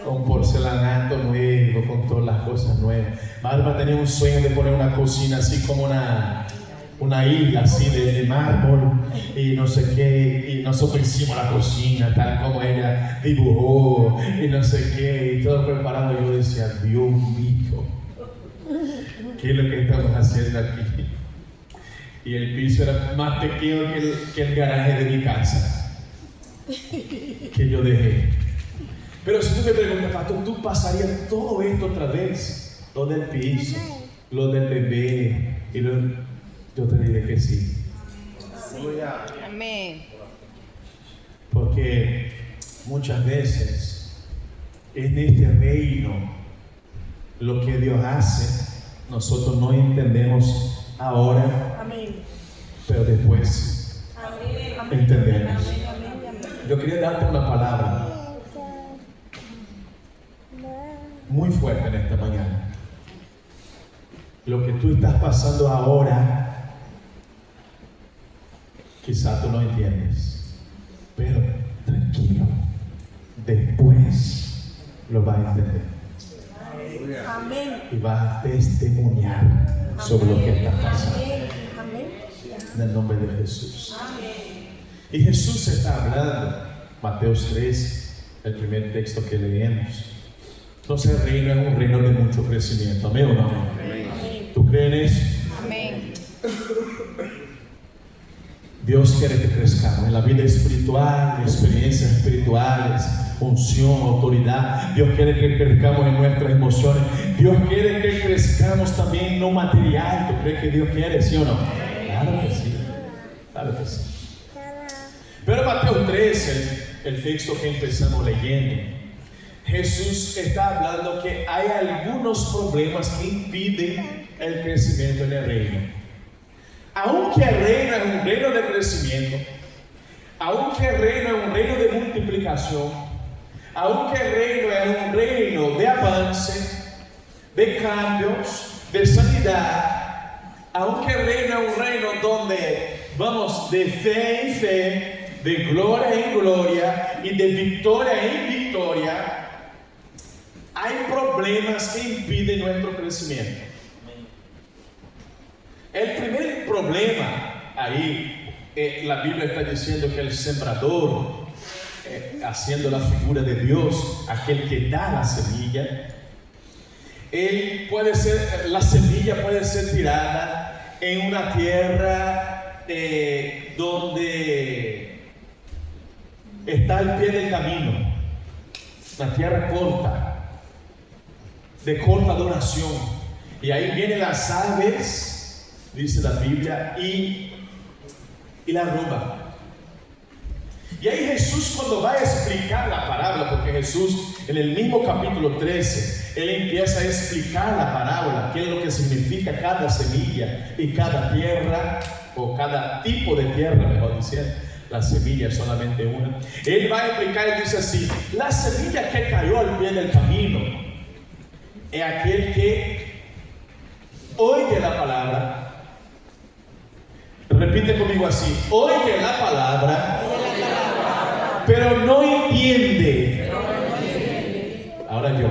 con porcelanato nuevo, con todas las cosas nuevas. Bárbara tenía un sueño de poner una cocina así como una isla así de mármol y no sé qué, y nosotros hicimos la cocina tal como ella dibujó y no sé qué, y todo preparado. Yo decía, Dios mío, ¿qué es lo que estamos haciendo aquí? Y el piso era más pequeño que el garaje de mi casa que yo dejé. Pero si tú me preguntas, pastor, ¿tú pasarías todo esto otra vez? Lo del piso, lo del bebé y yo te diré que sí. Amén. Porque muchas veces en este reino lo que Dios hace, nosotros no entendemos ahora. Amén. Pero después entendemos. Amén. Yo quería darte una palabra muy fuerte en esta mañana. Lo que tú estás pasando ahora, quizá tú no entiendes, pero tranquilo, después lo vas a entender. Amén. Y vas a testimoniar sobre lo que está pasando. Amén. En el nombre de Jesús. Y Jesús está hablando, Mateo 3, el primer texto que leemos. Entonces el reino es un reino de mucho crecimiento. ¿Amén o no? Amén. ¿Tú crees en eso? Amén. Dios quiere que crezcamos en la vida espiritual, experiencias espirituales, unción, autoridad. Dios quiere que crezcamos en nuestras emociones. Dios quiere que crezcamos también en lo material. ¿Tú crees que Dios quiere, sí o no? Claro que sí. Claro que sí. Pero Mateo 3, el texto que empezamos leyendo, Jesús está hablando que hay algunos problemas que impiden el crecimiento en el reino. Aunque el reino es un reino de crecimiento, aunque el reino es un reino de multiplicación, aunque el reino es un reino de avance, de cambios, de sanidad, aunque el reino es un reino donde vamos de fe en fe, de gloria en gloria y de victoria en victoria, hay problemas que impiden nuestro crecimiento. El primer problema ahí, la Biblia está diciendo que el sembrador, haciendo la figura de Dios, aquel que da la semilla, la semilla puede ser tirada en una tierra donde está al pie del camino, una tierra corta, de corta duración, y ahí vienen las aves, dice la Biblia, y la roban. Y ahí Jesús, cuando va a explicar la parábola, porque Jesús en el mismo capítulo 13, Él empieza a explicar la parábola, qué es lo que significa cada semilla y cada tierra, o cada tipo de tierra, mejor diciendo. La semilla es solamente una. Él va a explicar y dice así: la semilla que cayó al pie del camino es aquel que oye la palabra. Repite conmigo así: oye la palabra, pero no entiende. Ahora yo.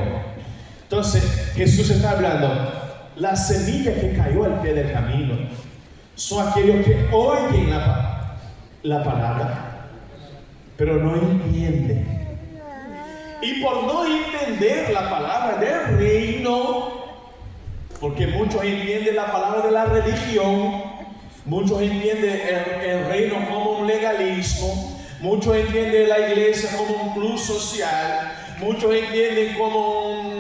Entonces Jesús está hablando: la semilla que cayó al pie del camino son aquellos que oyen la palabra, pero no entienden. Y por no entender la palabra del reino, porque muchos entienden la palabra de la religión, muchos entienden el reino como un legalismo, muchos entienden la iglesia como un club social, muchos entienden como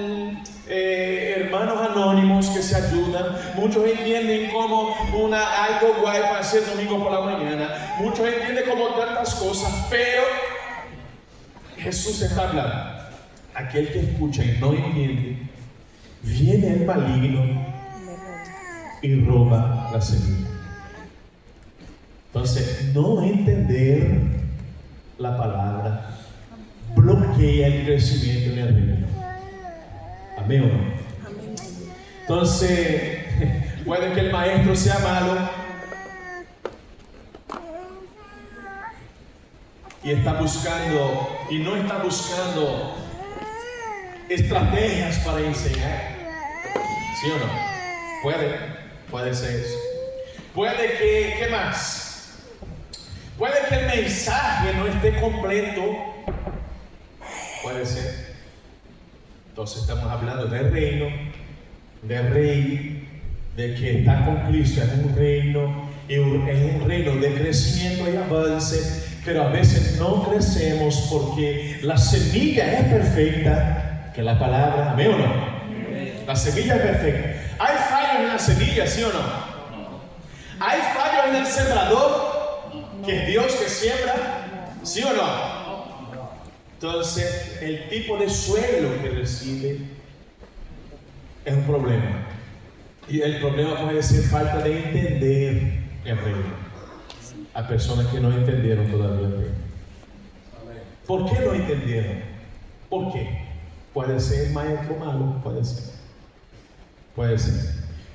hermanos anónimos que se ayudan, muchos entienden como algo guay para hacer domingo por la mañana, muchos entienden como tantas cosas, pero Jesús está hablando. Aquel que escucha y no entiende, viene el maligno y roba la semilla. Entonces, no entender la palabra bloquea el crecimiento en el reino. Amén o no. Amén. Entonces, puede que el maestro sea malo y no está buscando estrategias para enseñar. ¿Sí o no? Puede ser eso. Puede que, ¿qué más? Puede que el mensaje no esté completo. Puede ser. Entonces estamos hablando del reino, del rey, de que está con Cristo, es un reino de crecimiento y avance, pero a veces no crecemos porque la semilla es perfecta, que la palabra, ¿amén o no? La semilla es perfecta. ¿Hay fallos en la semilla, sí o no? ¿Hay fallos en el sembrador, que es Dios que siembra, sí o no? Entonces, el tipo de suelo que recibe es un problema. Y el problema puede ser falta de entender el reino. Hay personas que no entendieron todavía el reino. ¿Por qué no entendieron? ¿Por qué? Puede ser maestro malo, puede ser.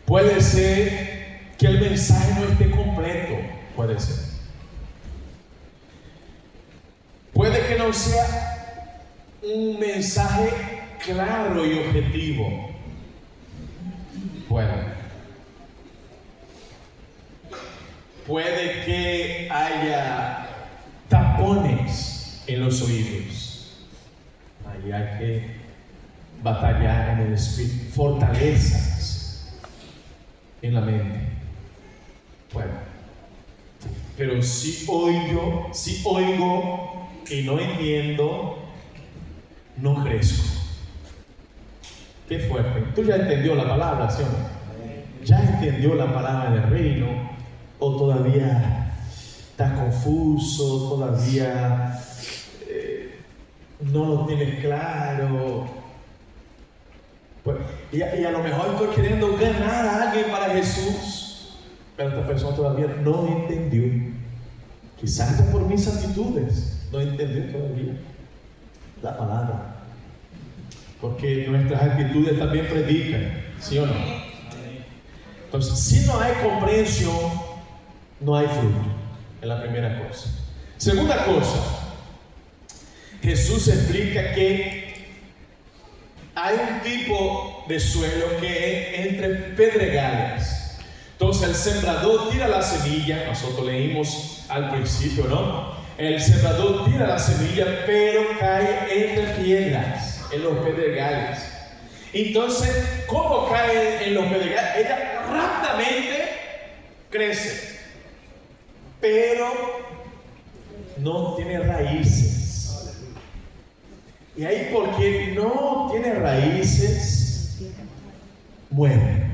Puede ser que el mensaje no esté completo, puede ser. Puede que no sea un mensaje claro y objetivo. Puede que haya tapones en los oídos. Ahí hay que batallar en el espíritu, fortalezas en la mente. Pero si oigo y no entiendo, no crezco. Qué fuerte. ¿Tú ya entendió la palabra, sí o no? ¿Ya entendió la palabra del reino? ¿O todavía está confuso? ¿Todavía no lo tienes claro? Y a lo mejor estoy queriendo ganar a alguien para Jesús, pero esta persona todavía no entendió. Quizás por mis actitudes no entendió todavía la palabra. Porque nuestras actitudes también predican, ¿sí o no? Entonces, si no hay comprensión, no hay fruto. Es la primera cosa. Segunda cosa, Jesús explica que hay un tipo de suelo que es entre pedregales. Entonces el sembrador tira la semilla. Nosotros leímos al principio, ¿no? El sembrador tira la semilla, pero cae entre piedras, en los pedregales. Entonces, ¿cómo cae en los pedregales? Ella rápidamente crece, pero no tiene raíces. Y ahí, porque no tiene raíces, muere.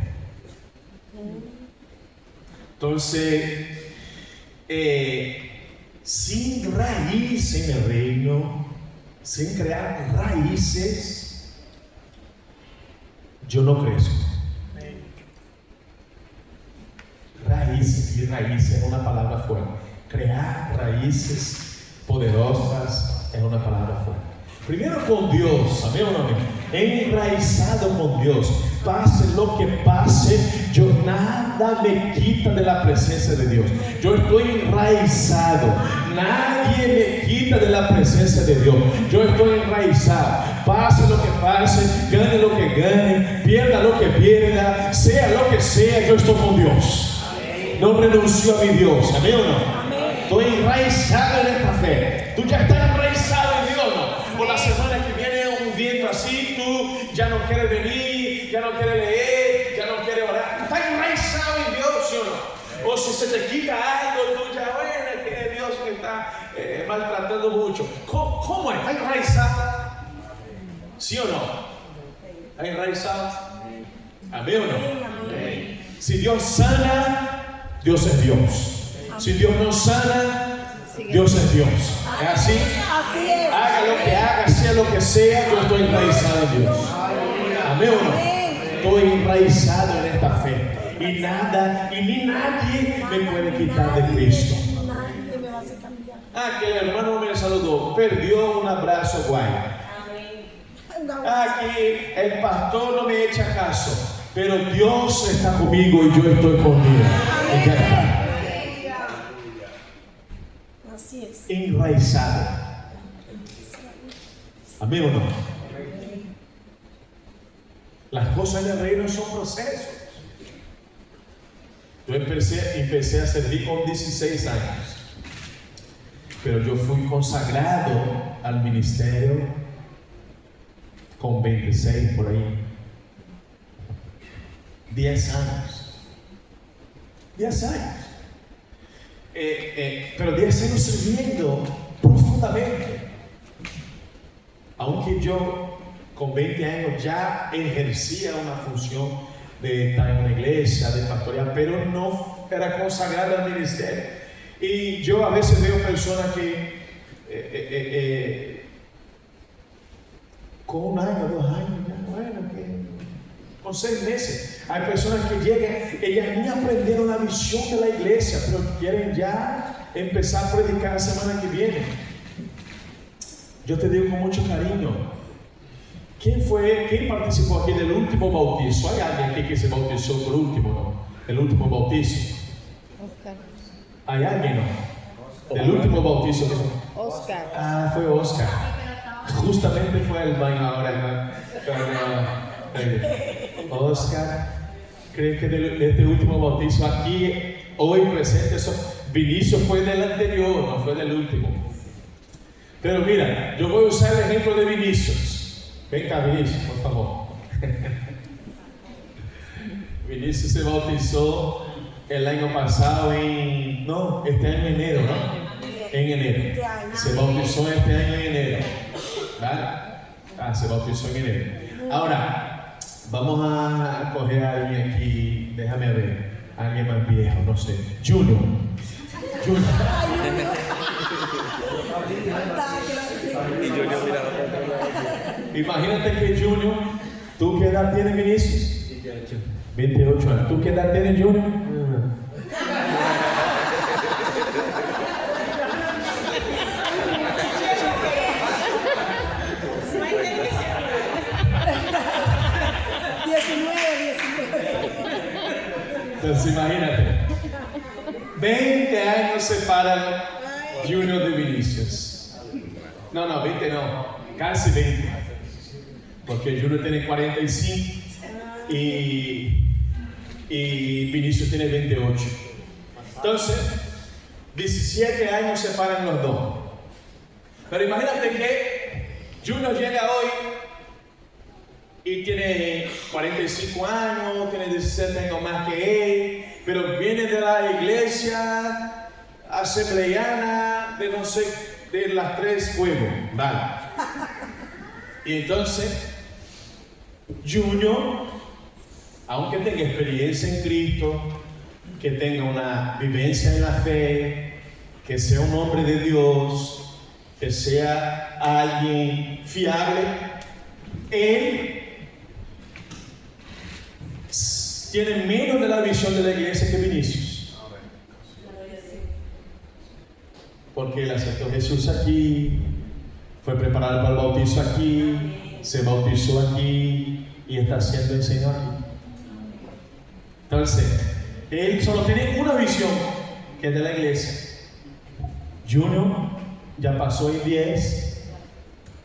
Entonces, sin raíz en el reino, sin crear raíces, yo no crezco. Raíces, y raíces es una palabra fuerte. Crear raíces poderosas es una palabra fuerte. Primero con Dios, amén o no amén. Enraizado con Dios. pase lo que pase, nada me quita de la presencia de Dios. Yo estoy enraizado. Nadie me quita de la presencia de Dios. Yo estoy enraizado. Pase lo que pase, gane lo que gane, pierda lo que pierda, sea lo que sea, yo estoy con Dios. No renuncio a mi Dios. ¿Amén o no? Estoy enraizado en esta fe. Tú ya estás enraizado en Dios, ¿no? Por la semana que viene un viento así, tú ya no quieres venir, ya no quieres leer, ya no quieres orar. Estás enraizado en Dios, ¿sí o no? O si se te quita algo, tú ya, bueno, es que Dios me está maltratando mucho. ¿Cómo es? ¿Estás enraizado? ¿Sí o no? ¿Estás enraizado? ¿Amén o no? Amén. Si Dios sana, Dios es Dios. Si Dios no sana, Dios es Dios. ¿Es así? Así es. Haga lo que haga, sea lo que sea, yo estoy enraizado en Dios. ¿Amén o no? Estoy enraizado en esta fe. Y nada, y ni nadie me puede quitar de Cristo. Nadie me va a hacer cambiar. Que el hermano me saludó, perdió un abrazo guay. Que el pastor no me echa caso, pero Dios está conmigo y yo estoy conmigo. Así es. Enraizado. ¿Amén o no? Las cosas del reino son procesos. Yo empecé a servir con 16 años, pero yo fui consagrado al ministerio con 26 por ahí. 10 años. 10 años. Pero 10 años sirviendo profundamente. Aunque yo con 20 años ya ejercía una función de estar en una iglesia, de pastorear, pero no era consagrado al ministerio. Y yo a veces veo personas que con 1 año, 2 años, bueno, con 6 meses, hay personas que llegan, ellas ni aprendieron la visión de la iglesia, pero quieren ya empezar a predicar la semana que viene. Yo te digo con mucho cariño, ¿quién participó aquí del último bautizo? ¿Hay alguien aquí que se bautizó por último, no? El último bautizo. Oscar. ¿Hay alguien, no? Del último bautizo. Oscar. Fue Oscar. Justamente fue el baño ahora. Oscar, ¿crees que de este último bautizo aquí, hoy presente, Vinicio fue del anterior, no fue del último? Pero mira, yo voy a usar el ejemplo de Vinicius. Venga, Vinicius, por favor. Vinicius se bautizó el año pasado este año en enero, ¿no? En enero. Se bautizó este año en enero. ¿Vale? Se bautizó en enero. Ahora, vamos a coger a alguien aquí, déjame ver, alguien más viejo, no sé. Junior. Imagínate que Junior, ¿tú qué edad tienes, Vinicius? 28 años. ¿Tú qué edad tienes, Junior? Entonces imagínate, 20 años separan Junior de Vinicius. No, 20 no, casi 20. Porque Junior tiene 45 y Vinicius tiene 28. Entonces, 17 años separan los dos. Pero imagínate que Junior llega hoy y tiene 45 años, tiene 17 años más que él, pero viene de la iglesia asambleana de no sé, de las 3 fuegos, ¿vale? Y entonces, Junior, aunque tenga experiencia en Cristo, que tenga una vivencia en la fe, que sea un hombre de Dios, que sea alguien fiable, él tiene menos de la visión de la iglesia que Vinicius. Porque él aceptó a Jesús aquí, fue preparado para el bautizo aquí, se bautizó aquí, y está siendo enseñado aquí. Entonces, él solo tiene una visión, que es de la iglesia. Junior ya pasó en 10,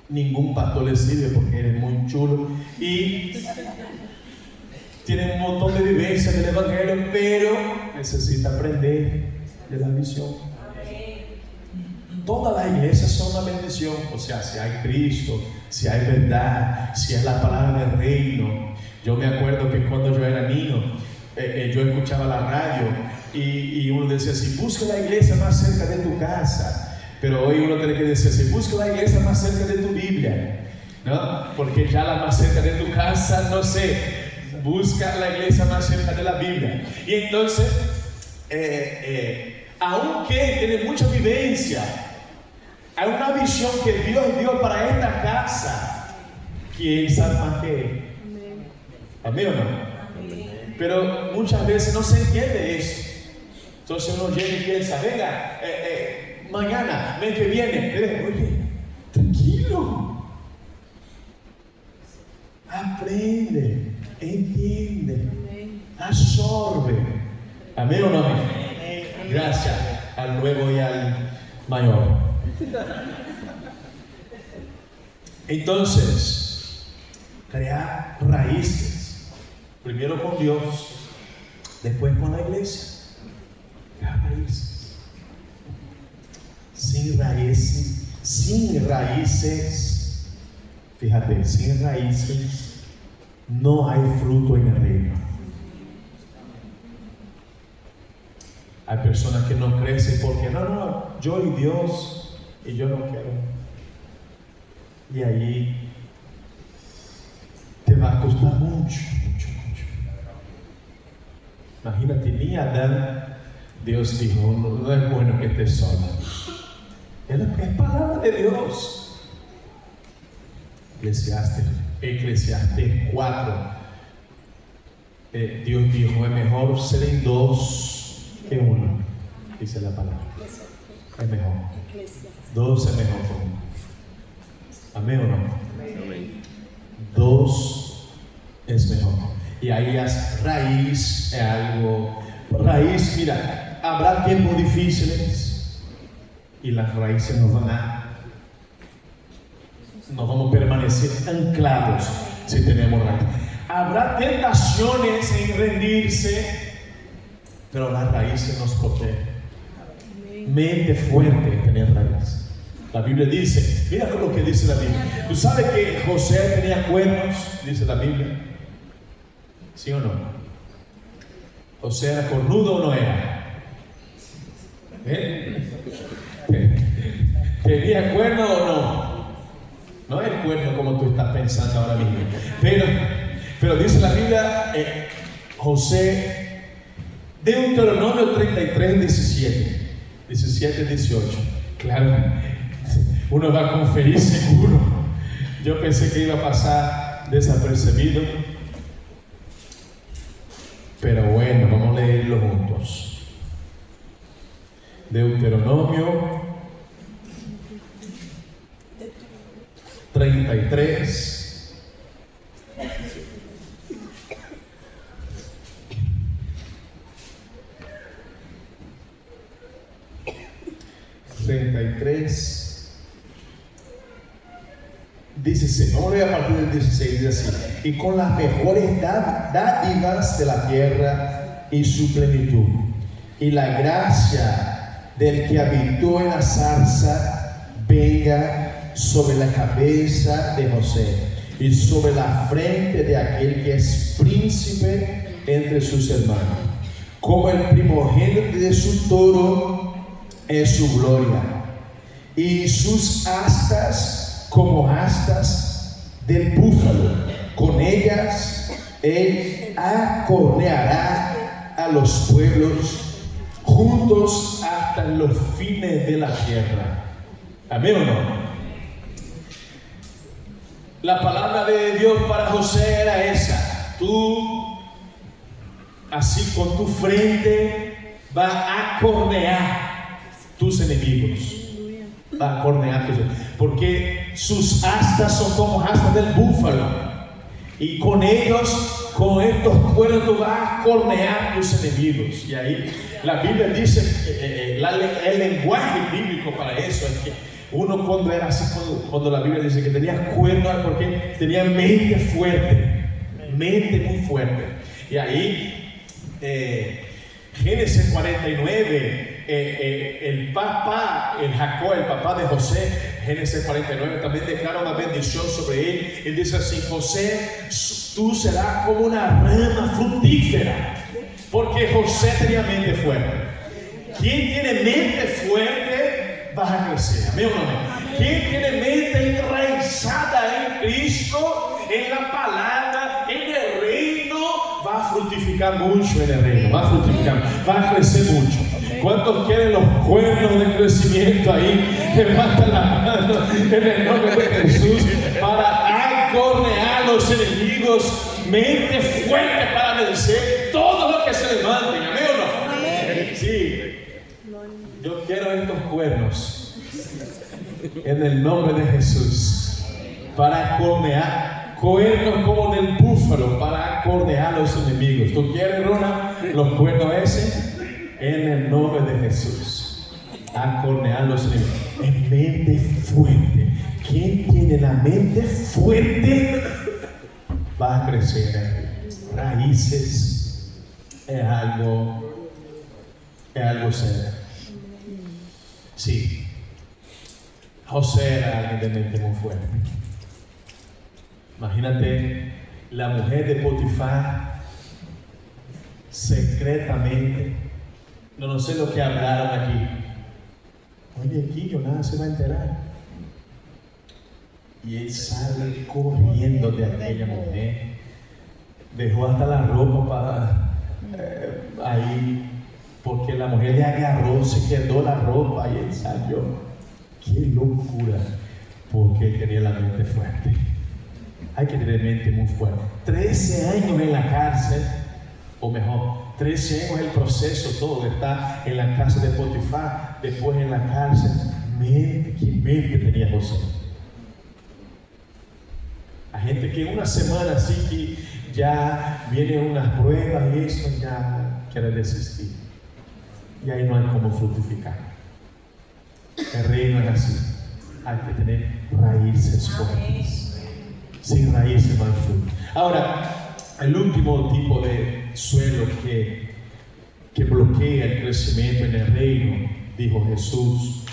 ningún pastor le sirve porque él es muy chulo y tiene un montón de vivencias del evangelio, pero necesita aprender de la visión. Todas las iglesias son una bendición, o sea, si hay Cristo, si hay verdad, si es la palabra del reino. Yo me acuerdo que cuando yo era niño, yo escuchaba la radio y uno decía así: busca la iglesia más cerca de tu casa. Pero hoy uno tiene que decir así: busca la iglesia más cerca de tu Biblia, ¿no? Porque ya la más cerca de tu casa, no sé, busca la iglesia más cerca de la Biblia. Y entonces, aunque tiene mucha vivencia, hay una visión que Dios dio para esta casa, que Él sabe más que Él. ¿Amén o no? Pero muchas veces no se entiende eso. Entonces uno llega y piensa: venga, mañana, mes que viene, oye, tranquilo, aprende, entiende, absorbe. ¿Amén o no? Gracias al nuevo y al mayor. Entonces, crear raíces, primero con Dios, después con la iglesia. Crear raíces. Sin raíces, fíjate, sin raíces no hay fruto en el reino. Hay personas que no crecen porque no, yo y Dios, y yo no quiero. Y ahí te va a costar mucho. Imagínate, ni Adán, Dios dijo: no es bueno que estés sola. Es palabra de Dios. Eclesiastes 4. Dios dijo: es mejor ser en dos que uno. Dice la palabra. Es mejor. 2 es mejor que uno. ¿Amén o no? Amén. 2 es mejor. Y ahí raíz es algo. Raíz, mira, habrá tiempos difíciles y las raíces nos vamos a permanecer anclados si tenemos raíz. Habrá tentaciones en rendirse, pero las raíces nos protegen. Mente fuerte, tener raíz. La Biblia dice, mira lo que dice la Biblia. ¿Tú sabes que José tenía cuernos? Dice la Biblia. ¿Sí o no? ¿José era cornudo o no era? ¿Tenía cuerno o no? No es cuerno como tú estás pensando ahora mismo. Pero dice la Biblia, José, Deuteronomio 33, 17, 18. Claro, uno va a conferir seguro. Yo pensé que iba a pasar desapercibido. Pero bueno, vamos a leerlo juntos. Deuteronomio 33. Dice, vamos a leer a partir del 16, dice así: y con las mejores dádivas de la tierra y su plenitud, y la gracia del que habitó en la zarza venga sobre la cabeza de José y sobre la frente de aquel que es príncipe entre sus hermanos, como el primogénito de su toro es su gloria, y sus astas como astas del búfalo. Con ellas él acorneará a los pueblos juntos hasta los fines de la tierra. ¿Amén o no? La palabra de Dios para José era esa: tú, así con tu frente, vas a acornear tus enemigos. Va a cornear, porque sus astas son como astas del búfalo. Y con ellos, con estos cuernos, tú vas a cornear tus enemigos. Y ahí la Biblia dice, el lenguaje bíblico para eso es que uno cuando era así, cuando la Biblia dice que tenía cuernos, porque tenía mente fuerte, mente muy fuerte. Y ahí, Génesis 49, el papá de José, Génesis 49, también declara una bendición sobre él. Él dice así: José, tú serás como una rama fructífera, porque José tenía mente fuerte. ¿Quién tiene mente fuerte va a crecer? ¿Amén o no amén? ¿Quién tiene mente enraizada en Cristo, en la palabra, en el reino, va a fructificar mucho en el reino? Va a fructificar, va a crecer mucho. ¿Cuántos quieren los cuernos de crecimiento ahí? Levanta la mano en el nombre de Jesús para acornear a los enemigos. Mente fuerte para vencer todo lo que se levanten. ¿Amén o no? Amén. Sí. Yo quiero estos cuernos en el nombre de Jesús para acornear. Cuernos como del búfalo para acornear a los enemigos. ¿Tú quieres, Rona, los cuernos ese? En el nombre de Jesús, acornear los enemigos. En mente fuerte. ¿Quién tiene la mente fuerte va a crecer? Raíces es algo serio. Sí, José era alguien de mente muy fuerte. Imagínate la mujer de Potifar secretamente. No sé lo que hablaron aquí. Oye, aquí nada se va a enterar. Y él sale corriendo de aquella mujer. Dejó hasta la ropa para ahí, porque la mujer le agarró, se quedó la ropa y él salió. ¡Qué locura! Porque él tenía la mente fuerte. Hay que tener mente muy fuerte. 13 años en la cárcel, o mejor, 13 años el proceso todo, está en la casa de Potifar, después en la cárcel. ¿Qué mente tenía José? Hay gente que una semana así que ya vienen unas pruebas y eso ya quiere desistir. Y ahí no hay como fructificar. El reino es así. Hay que tener raíces fuertes. Sin raíces no hay fruto. Ahora, el último tipo de suelo que bloquea el crecimiento en el reino, dijo Jesús,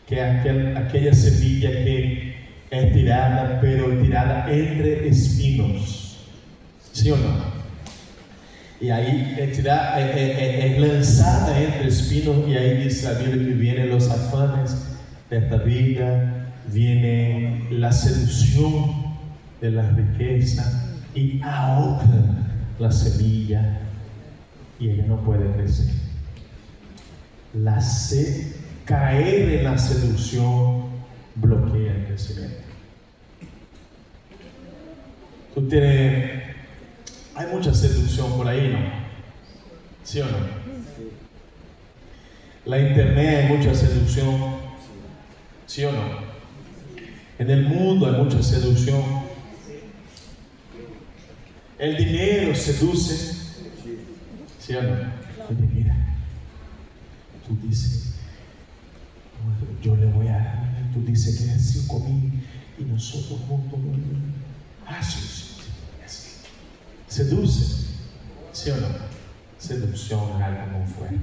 que aquella semilla que es tirada, pero tirada entre espinos. ¿Sí o no? Y ahí es lanzada entre espinos, y ahí dice la Biblia que vienen los afanes de esta vida, viene la seducción de la riqueza y ahogan la semilla y ella no puede crecer. Caer en la seducción bloquea el crecimiento. Hay mucha seducción por ahí, ¿no? ¿Sí o no? La internet hay mucha seducción, ¿sí o no? En el mundo hay mucha seducción. El dinero seduce, ¿sí o no? Oye, mira, tú dices, yo le voy a dar, tú dices que es 5,000 y nosotros juntos, sí. Seduce, ¿sí o no? Seducción es algo muy fuerte.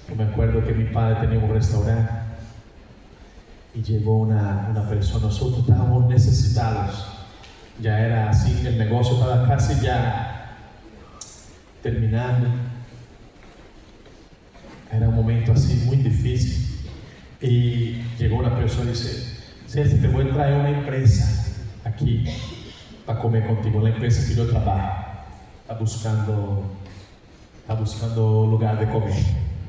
Yo me acuerdo que mi padre tenía un restaurante y llegó una persona. Nosotros estábamos necesitados, ya era así, el negocio estaba casi ya terminando, era un momento así muy difícil, y llegó una persona y dice: César, te voy a traer una empresa aquí para comer contigo. La empresa que yo trabajo está buscando lugar de comer.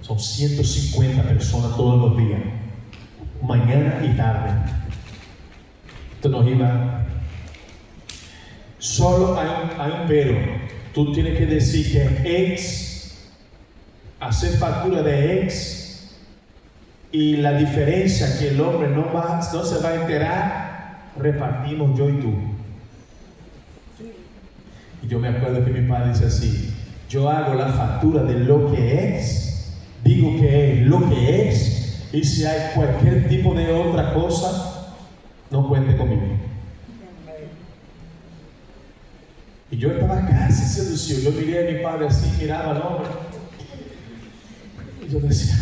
Son 150 personas todos los días, mañana y tarde. Entonces nos iba. Solo hay un pero. Tú tienes que decir que ex, hacer factura de ex, y la diferencia que el hombre no se va a enterar, repartimos yo y tú. Y yo me acuerdo que mi padre dice así: yo hago la factura de lo que es, digo que es lo que es, y si hay cualquier tipo de otra cosa, no cuente conmigo. Y yo estaba casi seducido. Yo miré a mi padre así, miraba al hombre, y yo decía: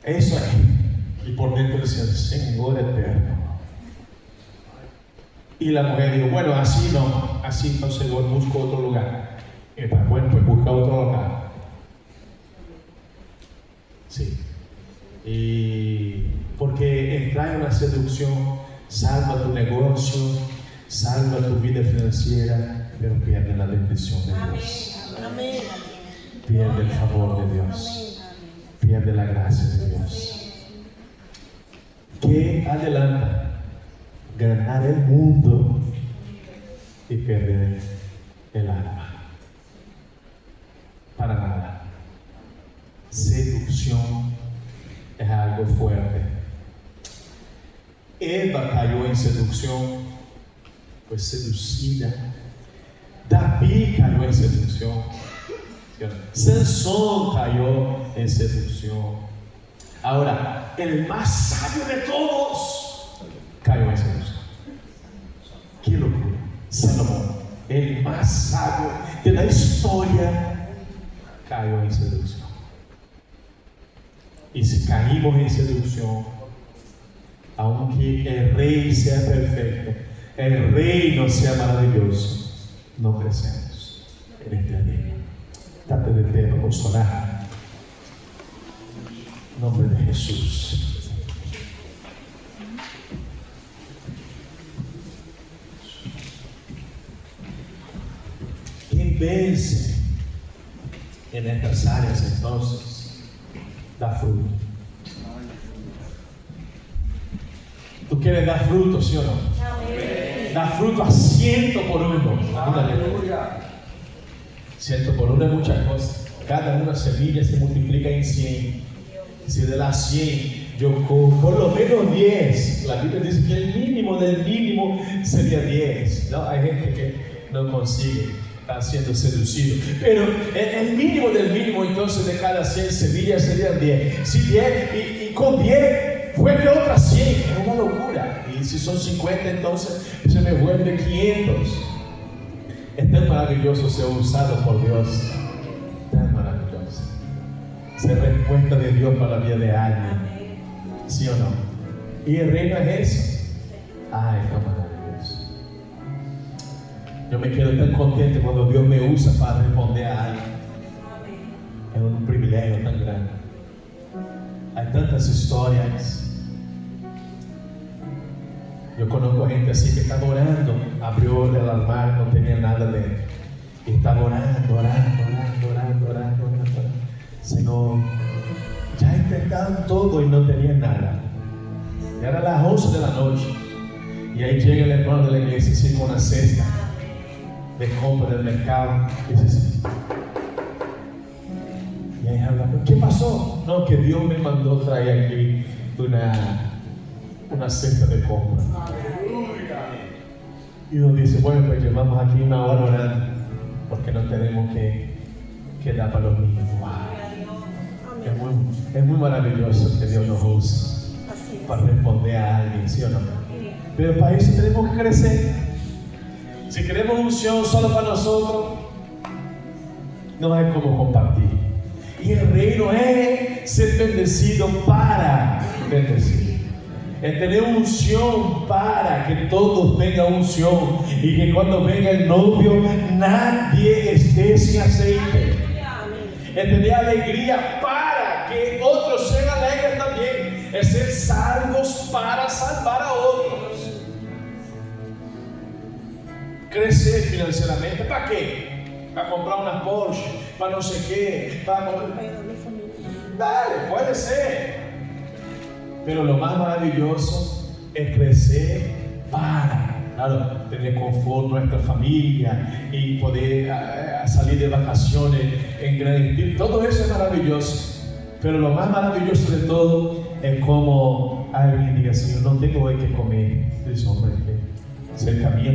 eso es. Y por dentro decía: Señor eterno. Y la mujer dijo: bueno, así no, Señor, busco otro lugar. Y para, bueno, pues busca otro lugar. Sí. Y porque entrar en una seducción salva tu negocio, salva tu vida financiera, pero pierde la bendición de Dios. Amén. Pierde el favor de Dios. Pierde la gracia de Dios. ¿Qué adelanta? Ganar el mundo y perder el alma. Para nada. Seducción es algo fuerte. Eva cayó en seducción, fue seducida. David cayó en seducción. Sansón cayó en seducción. Ahora, el más sabio de todos cayó en seducción. ¡Qué locura! Salomón, el más sabio de la historia, cayó en seducción. Y si caímos en seducción, aunque el rey sea perfecto, el reino sea maravilloso, no crecemos en este día. Date de pie, vamos a orar. En nombre de Jesús. ¿Quién vence en estas áreas entonces? Da fruto. ¿Tú quieres dar fruto, sí o no? Da fruto a 100 por 1. Aleluya. 100 por 1 es muchas cosas. Cada una semilla se multiplica en 100. Si de las 100 yo cojo por lo menos 10, la Biblia dice que el mínimo del mínimo sería 10. ¿No? Hay gente que no consigue, está siendo seducido. Pero el mínimo del mínimo, entonces, de cada 100 semillas serían 10. Si 10 y con 10 vuelve otras 100, es una locura. Y si son 50, entonces se me vuelve 500. Es tan maravilloso ser usado por Dios. Tan maravilloso. Ser respuesta de Dios para la vida de alguien. ¿Sí o no? Y el reino es eso. Ay, tan maravilloso. Yo me quedo tan contento cuando Dios me usa para responder a alguien. Es un privilegio tan grande. Hay tantas historias. Yo conozco gente así que estaba orando, abrió el armario, no tenía nada dentro. Y estaba orando. Señor, ya intentaron todo y no tenían nada. Y era las 11 de la noche. Y ahí llega el hermano de la iglesia así con una cesta de compra del mercado. Y dice así. Y ahí habla: ¿qué pasó? No, que Dios me mandó traer aquí una cesta de compra. Y uno dice: bueno, pues llevamos aquí una hora orando porque no tenemos que dar para los niños. Wow. Es muy maravilloso que Dios nos use para responder a alguien, ¿sí o no? Pero para eso tenemos que crecer. Si queremos unción solo para nosotros, no hay cómo compartir. Y el reino es ser bendecido para bendecir. Es tener unción para que todos tengan unción y que cuando venga el novio nadie esté sin aceite. Es tener alegría para que otros sean alegres también. Es ser salvos para salvar a otros. Crecer financieramente, ¿para qué? Para comprar una Porsche, para no sé qué, dale, puede ser. Pero lo más maravilloso es crecer para, claro, tener confort nuestra familia y poder salir de vacaciones en gran estilo. Todo eso es maravilloso. Pero lo más maravilloso de todo es como alguien diga: Señor, no tengo hoy que comer. Dice: hombre, cerca mío,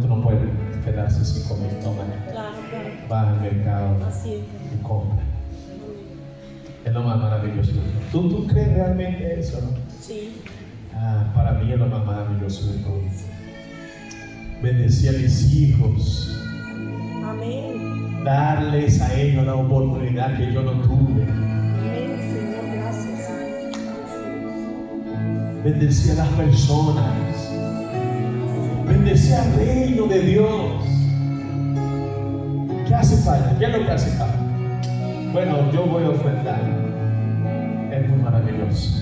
tú no puedes quedarse sin comer. Toma, Claro, claro. vas al mercado Así es. y compra. Es lo más maravilloso. ¿Tú crees realmente eso, no? Sí. Para mí es lo más maravilloso de todo. Bendecir a mis hijos, Amén. darles a ellos la oportunidad que yo no tuve. Amén, Señor, gracias. Bendecir a las personas, bendecir al reino de Dios. ¿Qué hace falta? ¿Qué es lo que hace falta? Bueno, yo voy a ofrendar. Es muy maravilloso.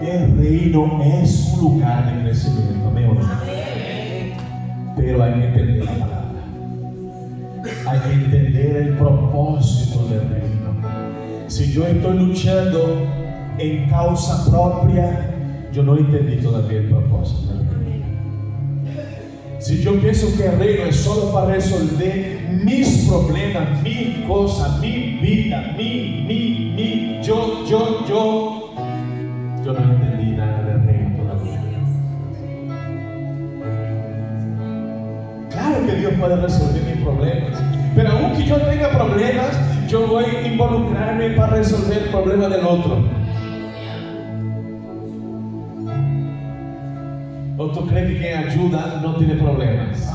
El reino es un lugar de crecimiento, amén. Pero hay que entender la palabra. Hay que entender el propósito del reino. Si yo estoy luchando en causa propia, yo no entendí todavía el propósito del reino. Si yo pienso que el reino es solo para resolver mis problemas, mis cosas, mi vida, yo no entendí nada del reino todavía. Claro que Dios puede resolver mis problemas, pero aunque yo tenga problemas, yo voy a involucrarme para resolver el problema del otro. ¿O tú crees que quien ayuda no tiene problemas?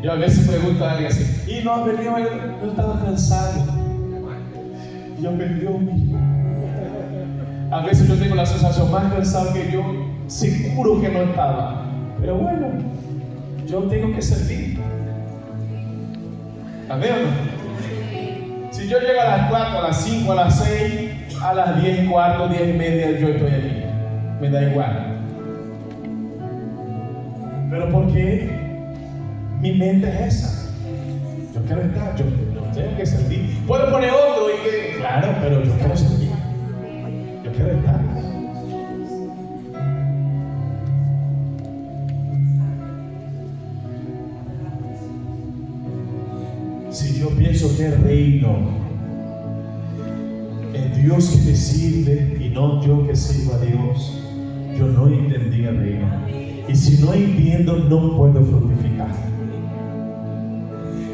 Yo a veces pregunto a alguien así, y no ha venido, yo estaba cansado. Yo me dio mío. A veces yo tengo la sensación más cansado que yo, seguro que no estaba. Pero bueno, yo tengo que servir. ¿Amén o no? Si yo llego a las 4, a las 5, a las 6, a las 10 y cuarto, 10 y media, yo estoy aquí. Me da igual. Pero porque mi mente es esa. Yo quiero estar, yo tengo que servir. Puedo poner otro y que, claro, pero yo quiero servir. Yo quiero estar. Si yo pienso que el reino es Dios que me sirve y no yo que sirvo a Dios, yo no entendí el reino. Y si no entiendo, no puedo fructificar.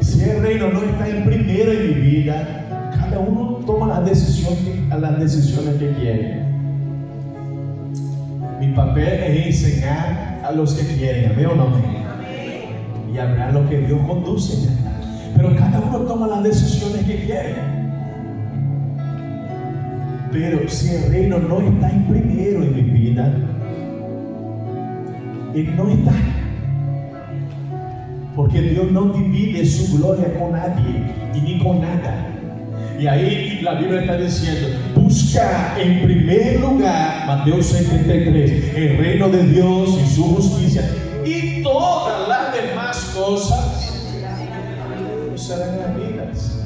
Si el reino no está en primero en mi vida, cada uno toma las decisiones que quiere. Mi papel es enseñar a los que quieren, ¿amén o no? Y hablar lo que Dios conduce. Pero cada uno toma las decisiones que quiere. Pero si el reino no está en primero en mi vida, Él no está. Porque Dios no divide su gloria con nadie y ni con nada. Y ahí la Biblia está diciendo, busca en primer lugar, Mateo 6:33, el reino de Dios y su justicia, y todas las demás cosas serán añadidas.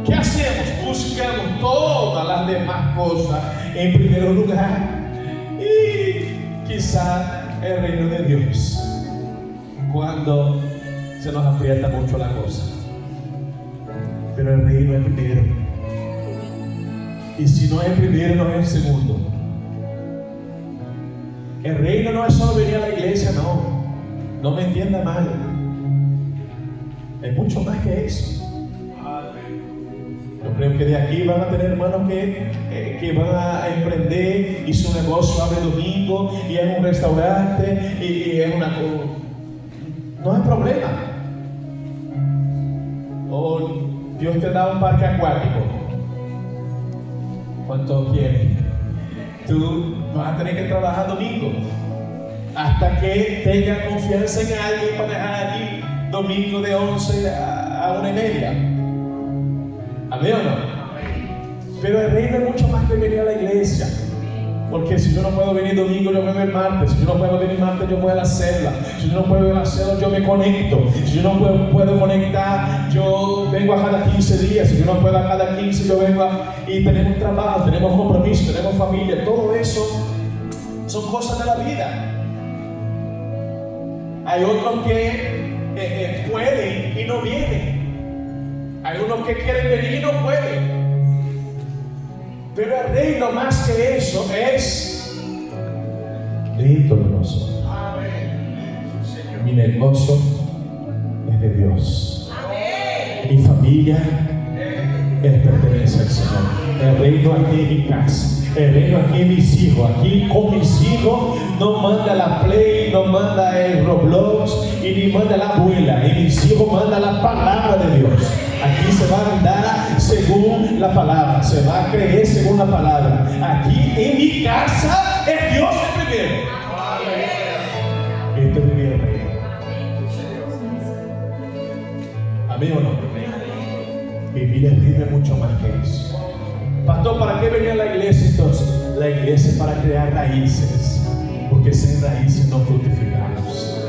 ¿Qué hacemos? Buscamos todas las demás cosas en primer lugar y quizá el reino de Dios cuando se nos aprieta mucho la cosa. Pero el reino es primero. Y si no es primero, no es segundo. El reino no es solo venir a la iglesia, no. No me entienda mal. Es mucho más que eso. Yo creo que de aquí van a tener hermanos que van a emprender y su negocio abre domingo y es un restaurante y es una... No hay problema. O Dios te da un parque acuático. ¿Cuánto quieres? Tú vas a tener que trabajar domingo hasta que tengas confianza en alguien para dejar allí domingo de 11 a 1:30. ¿Amén o no? Pero el reino es mucho más que venir a la iglesia. Porque si yo no puedo venir domingo, yo vengo el martes. Si yo no puedo venir martes, yo voy a la celda. Si yo no puedo ir a la celda, yo me conecto. Si yo no puedo conectar, yo vengo a cada 15 días. Si yo no puedo a cada 15, yo vengo y tenemos trabajo, tenemos compromiso, tenemos familia. Todo eso son cosas de la vida. Hay otros que pueden y no vienen. Hay unos que quieren venir y no pueden. Pero el reino más que eso es dentro de nosotros. Mi negocio es de Dios. Mi familia pertenece al Señor. El reino aquí en mi casa, el reino aquí en mis hijos. Aquí con mis hijos no manda la Play, no manda el Roblox y ni manda la abuela. Y mis hijos manda la palabra de Dios. Aquí se va a andar según la palabra, se va a creer según la palabra. Aquí en mi casa es Dios el primero. Este es mi reino. ¿Amén o no? Vivir el reino es mucho más que eso. Pastor, ¿para qué venía la iglesia entonces? La iglesia es para crear raíces, porque sin raíces no fructificamos.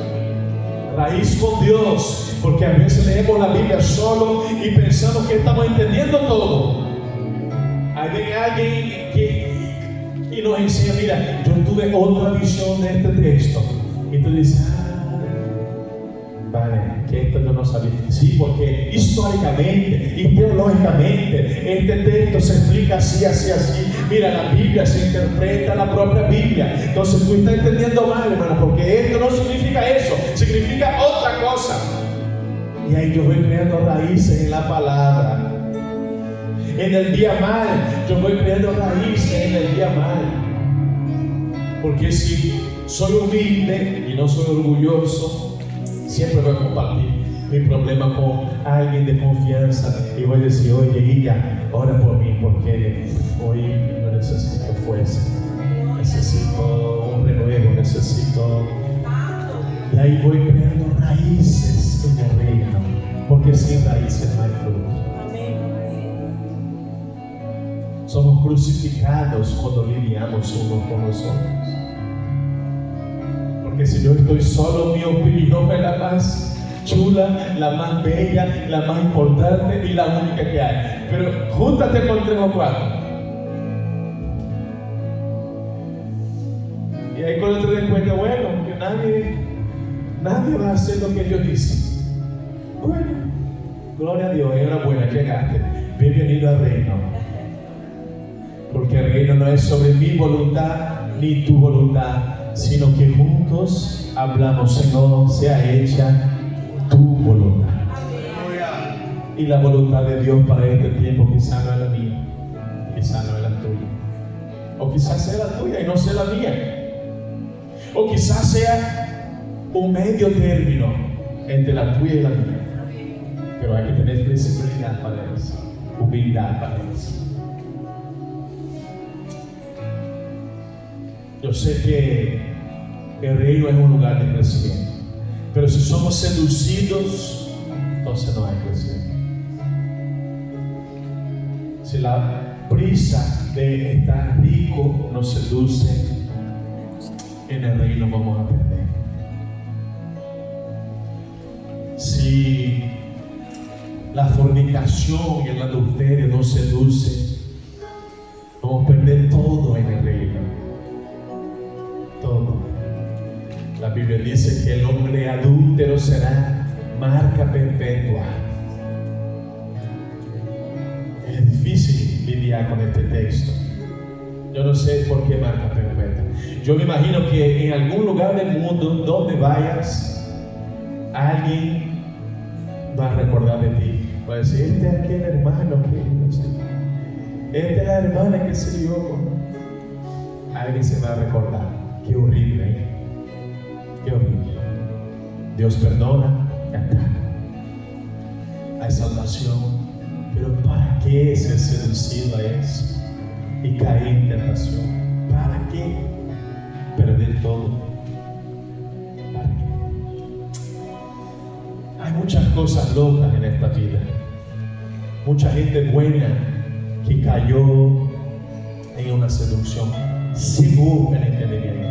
Raíz con Dios, porque a veces leemos la Biblia solo y pensamos que estamos entendiendo todo. Ahí viene alguien y nos enseña, mira, yo tuve otra visión de este texto. Y tú dices, vale, que esto yo no sabía. Sí, porque históricamente y teológicamente este texto se explica así, así, así. Mira, la Biblia se interpreta la propia Biblia. Entonces tú estás entendiendo mal, hermano, porque esto no significa eso, significa otra cosa. Y ahí yo voy creando raíces en la palabra. En el día mal, yo voy creando raíces en el día mal. Porque si soy humilde y no soy orgulloso, siempre voy a compartir mi problema con alguien de confianza y voy a decir, oye, Guilla, ora por mí porque hoy no necesito fuerza, necesito un renuevo, necesito... Y ahí voy creando raíces en el reino, porque sin raíces no hay fruto. Somos crucificados cuando lidiamos unos con los otros. Porque si yo estoy solo, mi opinión es la más chula, la más bella, la más importante y la única que hay. Pero júntate con 3 o 4. Y ahí cuando te des cuenta, bueno, que nadie va a hacer lo que Dios dice. Bueno, gloria a Dios, enhorabuena, llegaste. Bienvenido al reino. Porque el reino no es sobre mi voluntad ni tu voluntad, sino que juntos hablamos, Señor, sea hecha tu voluntad. Y la voluntad de Dios para este tiempo quizá no es la mía, quizá no es la tuya, o quizás sea la tuya y no sea la mía, o quizás sea un medio término entre la tuya y la mía. Pero hay que tener flexibilidad para eso, humildad para eso. Yo sé que el reino es un lugar de crecimiento, pero si somos seducidos, entonces no hay crecimiento. Si la prisa de estar rico nos seduce, en el reino vamos a perder. Si la fornicación y el adulterio nos seduce, vamos a perder todo en el reino. Todo. La Biblia dice que el hombre adúltero será marca perpetua. Es difícil lidiar con este texto. Yo no sé por qué marca perpetua. Yo me imagino que en algún lugar del mundo donde vayas, alguien va a recordar de ti. Va a decir, este es aquel hermano que no sé. Esta es la hermana que se dio. Alguien se va a recordar. Qué horrible, ¿eh? Qué horrible. Dios perdona, ya está. Hay salvación, pero ¿para qué ser seducido a eso? Y caer en tentación. ¿Para qué? Perder todo. ¿Para qué? Hay muchas cosas locas en esta vida. Mucha gente buena que cayó en una seducción según el entendimiento.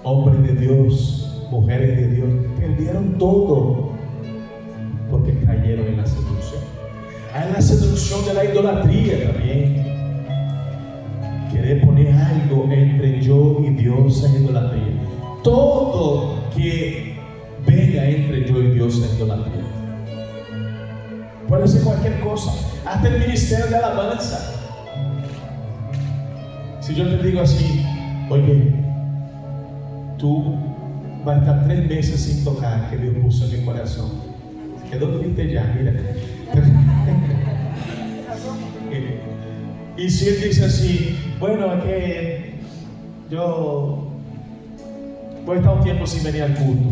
Hombres de Dios, mujeres de Dios, perdieron todo porque cayeron en la seducción. Hay la seducción de la idolatría también. Querer poner algo entre yo y Dios es idolatría. Todo que venga entre yo y Dios es idolatría. Puede ser cualquier cosa, hasta el ministerio de alabanza. Si yo te digo así, oye, tú vas a estar 3 meses sin tocar, que Dios puso en mi corazón. Quedó triste ya, mira. Y si Él dice así, bueno, es que yo voy a estar un tiempo sin venir al culto.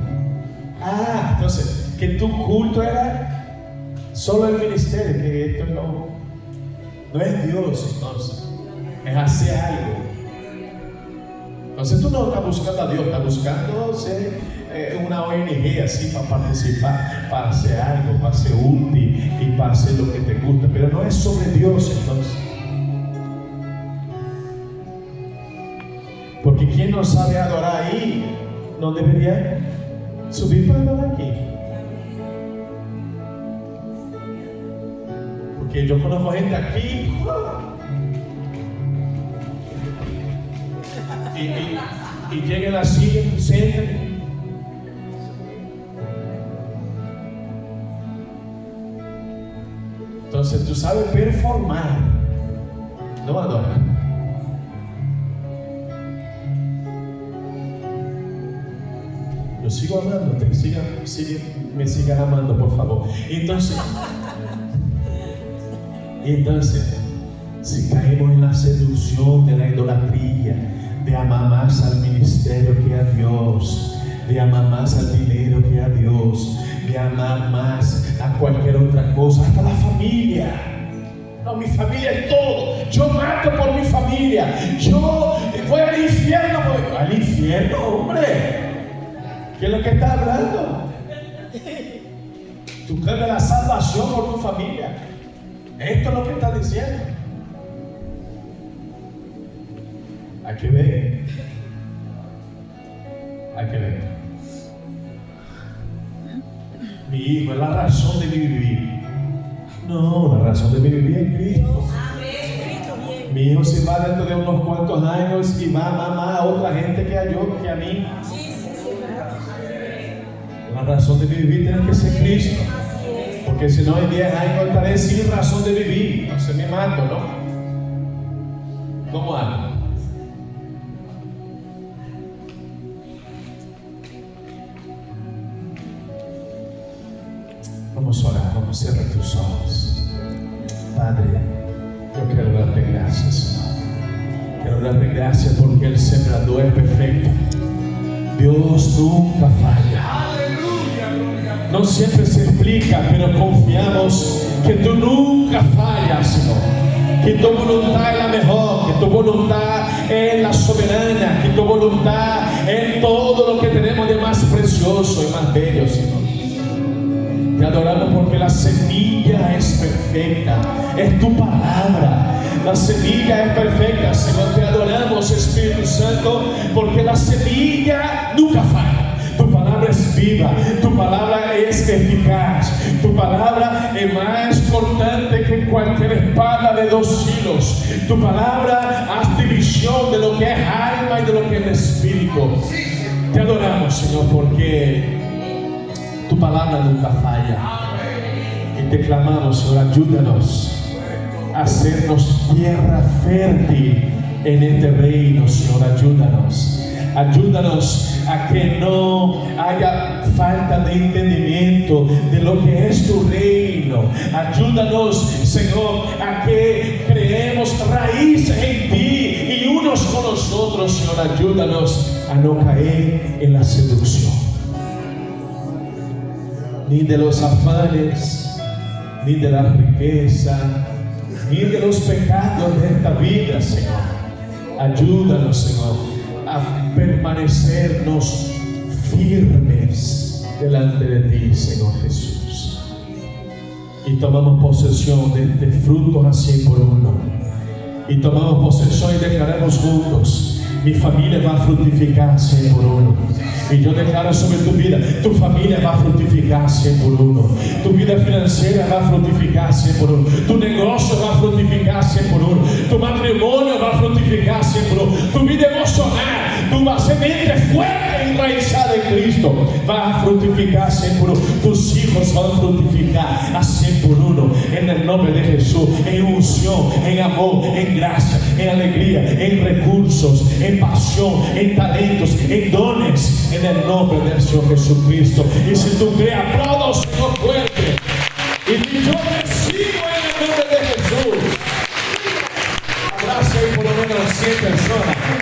Ah, entonces, que tu culto era solo el ministerio, que esto no es Dios, entonces, es hacer algo. Entonces tú no estás buscando a Dios, estás buscando ser una ONG así para participar, para hacer algo, para ser útil y para hacer lo que te gusta, pero no es sobre Dios entonces. Porque quien no sabe adorar ahí, no debería subir para adorar aquí. Porque yo conozco gente aquí y lleguen así, sienten. Entonces tú sabes performar, no adorar. Yo sigo amándote, me sigas amando, por favor. Entonces, si caemos en la seducción de la idolatría, de amar más al ministerio que a Dios, de amar más al dinero que a Dios, de amar más a cualquier otra cosa, hasta la familia. No, mi familia es todo. Yo mato por mi familia. Yo voy al infierno. ¿Al infierno, hombre? ¿Qué es lo que está hablando? Tú cambias la salvación por tu familia. Esto es lo que está diciendo. Hay que ver. Hay que ver. Mi hijo es la razón de mi vivir. No, la razón de mi vivir es Cristo. Mi hijo se va dentro de unos cuantos años y va a amar a otra gente que a yo, que a mí. La razón de mi vivir tiene que ser Cristo. Porque si no, en 10 años estaré sin razón de vivir. No se me mato, ¿no? ¿Cómo hago? Vamos a orar, vamos a cerrar tus ojos. Padre, yo quiero darte gracias, Señor. Quiero darte gracias porque el sembrador es perfecto. Dios nunca falla. No siempre se explica, pero confiamos que tú nunca fallas, Señor. Que tu voluntad es la mejor, que tu voluntad es la soberana, que tu voluntad es todo lo que tenemos de más precioso y más bello, Señor. Te adoramos porque la semilla es perfecta, es tu palabra. La semilla es perfecta, Señor. Te adoramos, Espíritu Santo, porque la semilla nunca falla. Tu palabra es viva, tu palabra es eficaz, tu palabra es más cortante que cualquier espada de 2 filos. Tu palabra hace división de lo que es alma y de lo que es espíritu. Te adoramos, Señor, porque tu palabra nunca falla. Y te clamamos, Señor, ayúdanos a hacernos tierra fértil en este reino, Señor. Ayúdanos a que no haya falta de entendimiento de lo que es tu reino. Ayúdanos, Señor, a que creemos raíces en ti y unos con los otros, Señor. Ayúdanos a no caer en la seducción, ni de los afanes, ni de la riqueza, ni de los pecados de esta vida, Señor. Ayúdanos, Señor, a permanecernos firmes delante de ti, Señor Jesús. Y tomamos posesión de este fruto a 100%. Y tomamos posesión y declaramos juntos: mi familia va a fructificar 100%. Y yo declaro sobre tu vida: tu familia va a fructificar 100%. Tu vida financiera va a fructificar 100%. Tu negocio va a fructificar 100%. Tu matrimonio va a fructificar 100%. Tu vida emocional, tú vas a ser mente fuerte en enraizada en Cristo, va a fructificar 100 por 1. Tus hijos van a fructificar a 100 por 1 en el nombre de Jesús, en unción, en amor, en gracia, en alegría, en recursos, en pasión, en talentos, en dones, en el nombre del Señor Jesucristo. Y si tú crees, aplausos Señor fuerte. Y si yo recibo en el nombre de Jesús, abrazo ahí por lo menos 100 personas.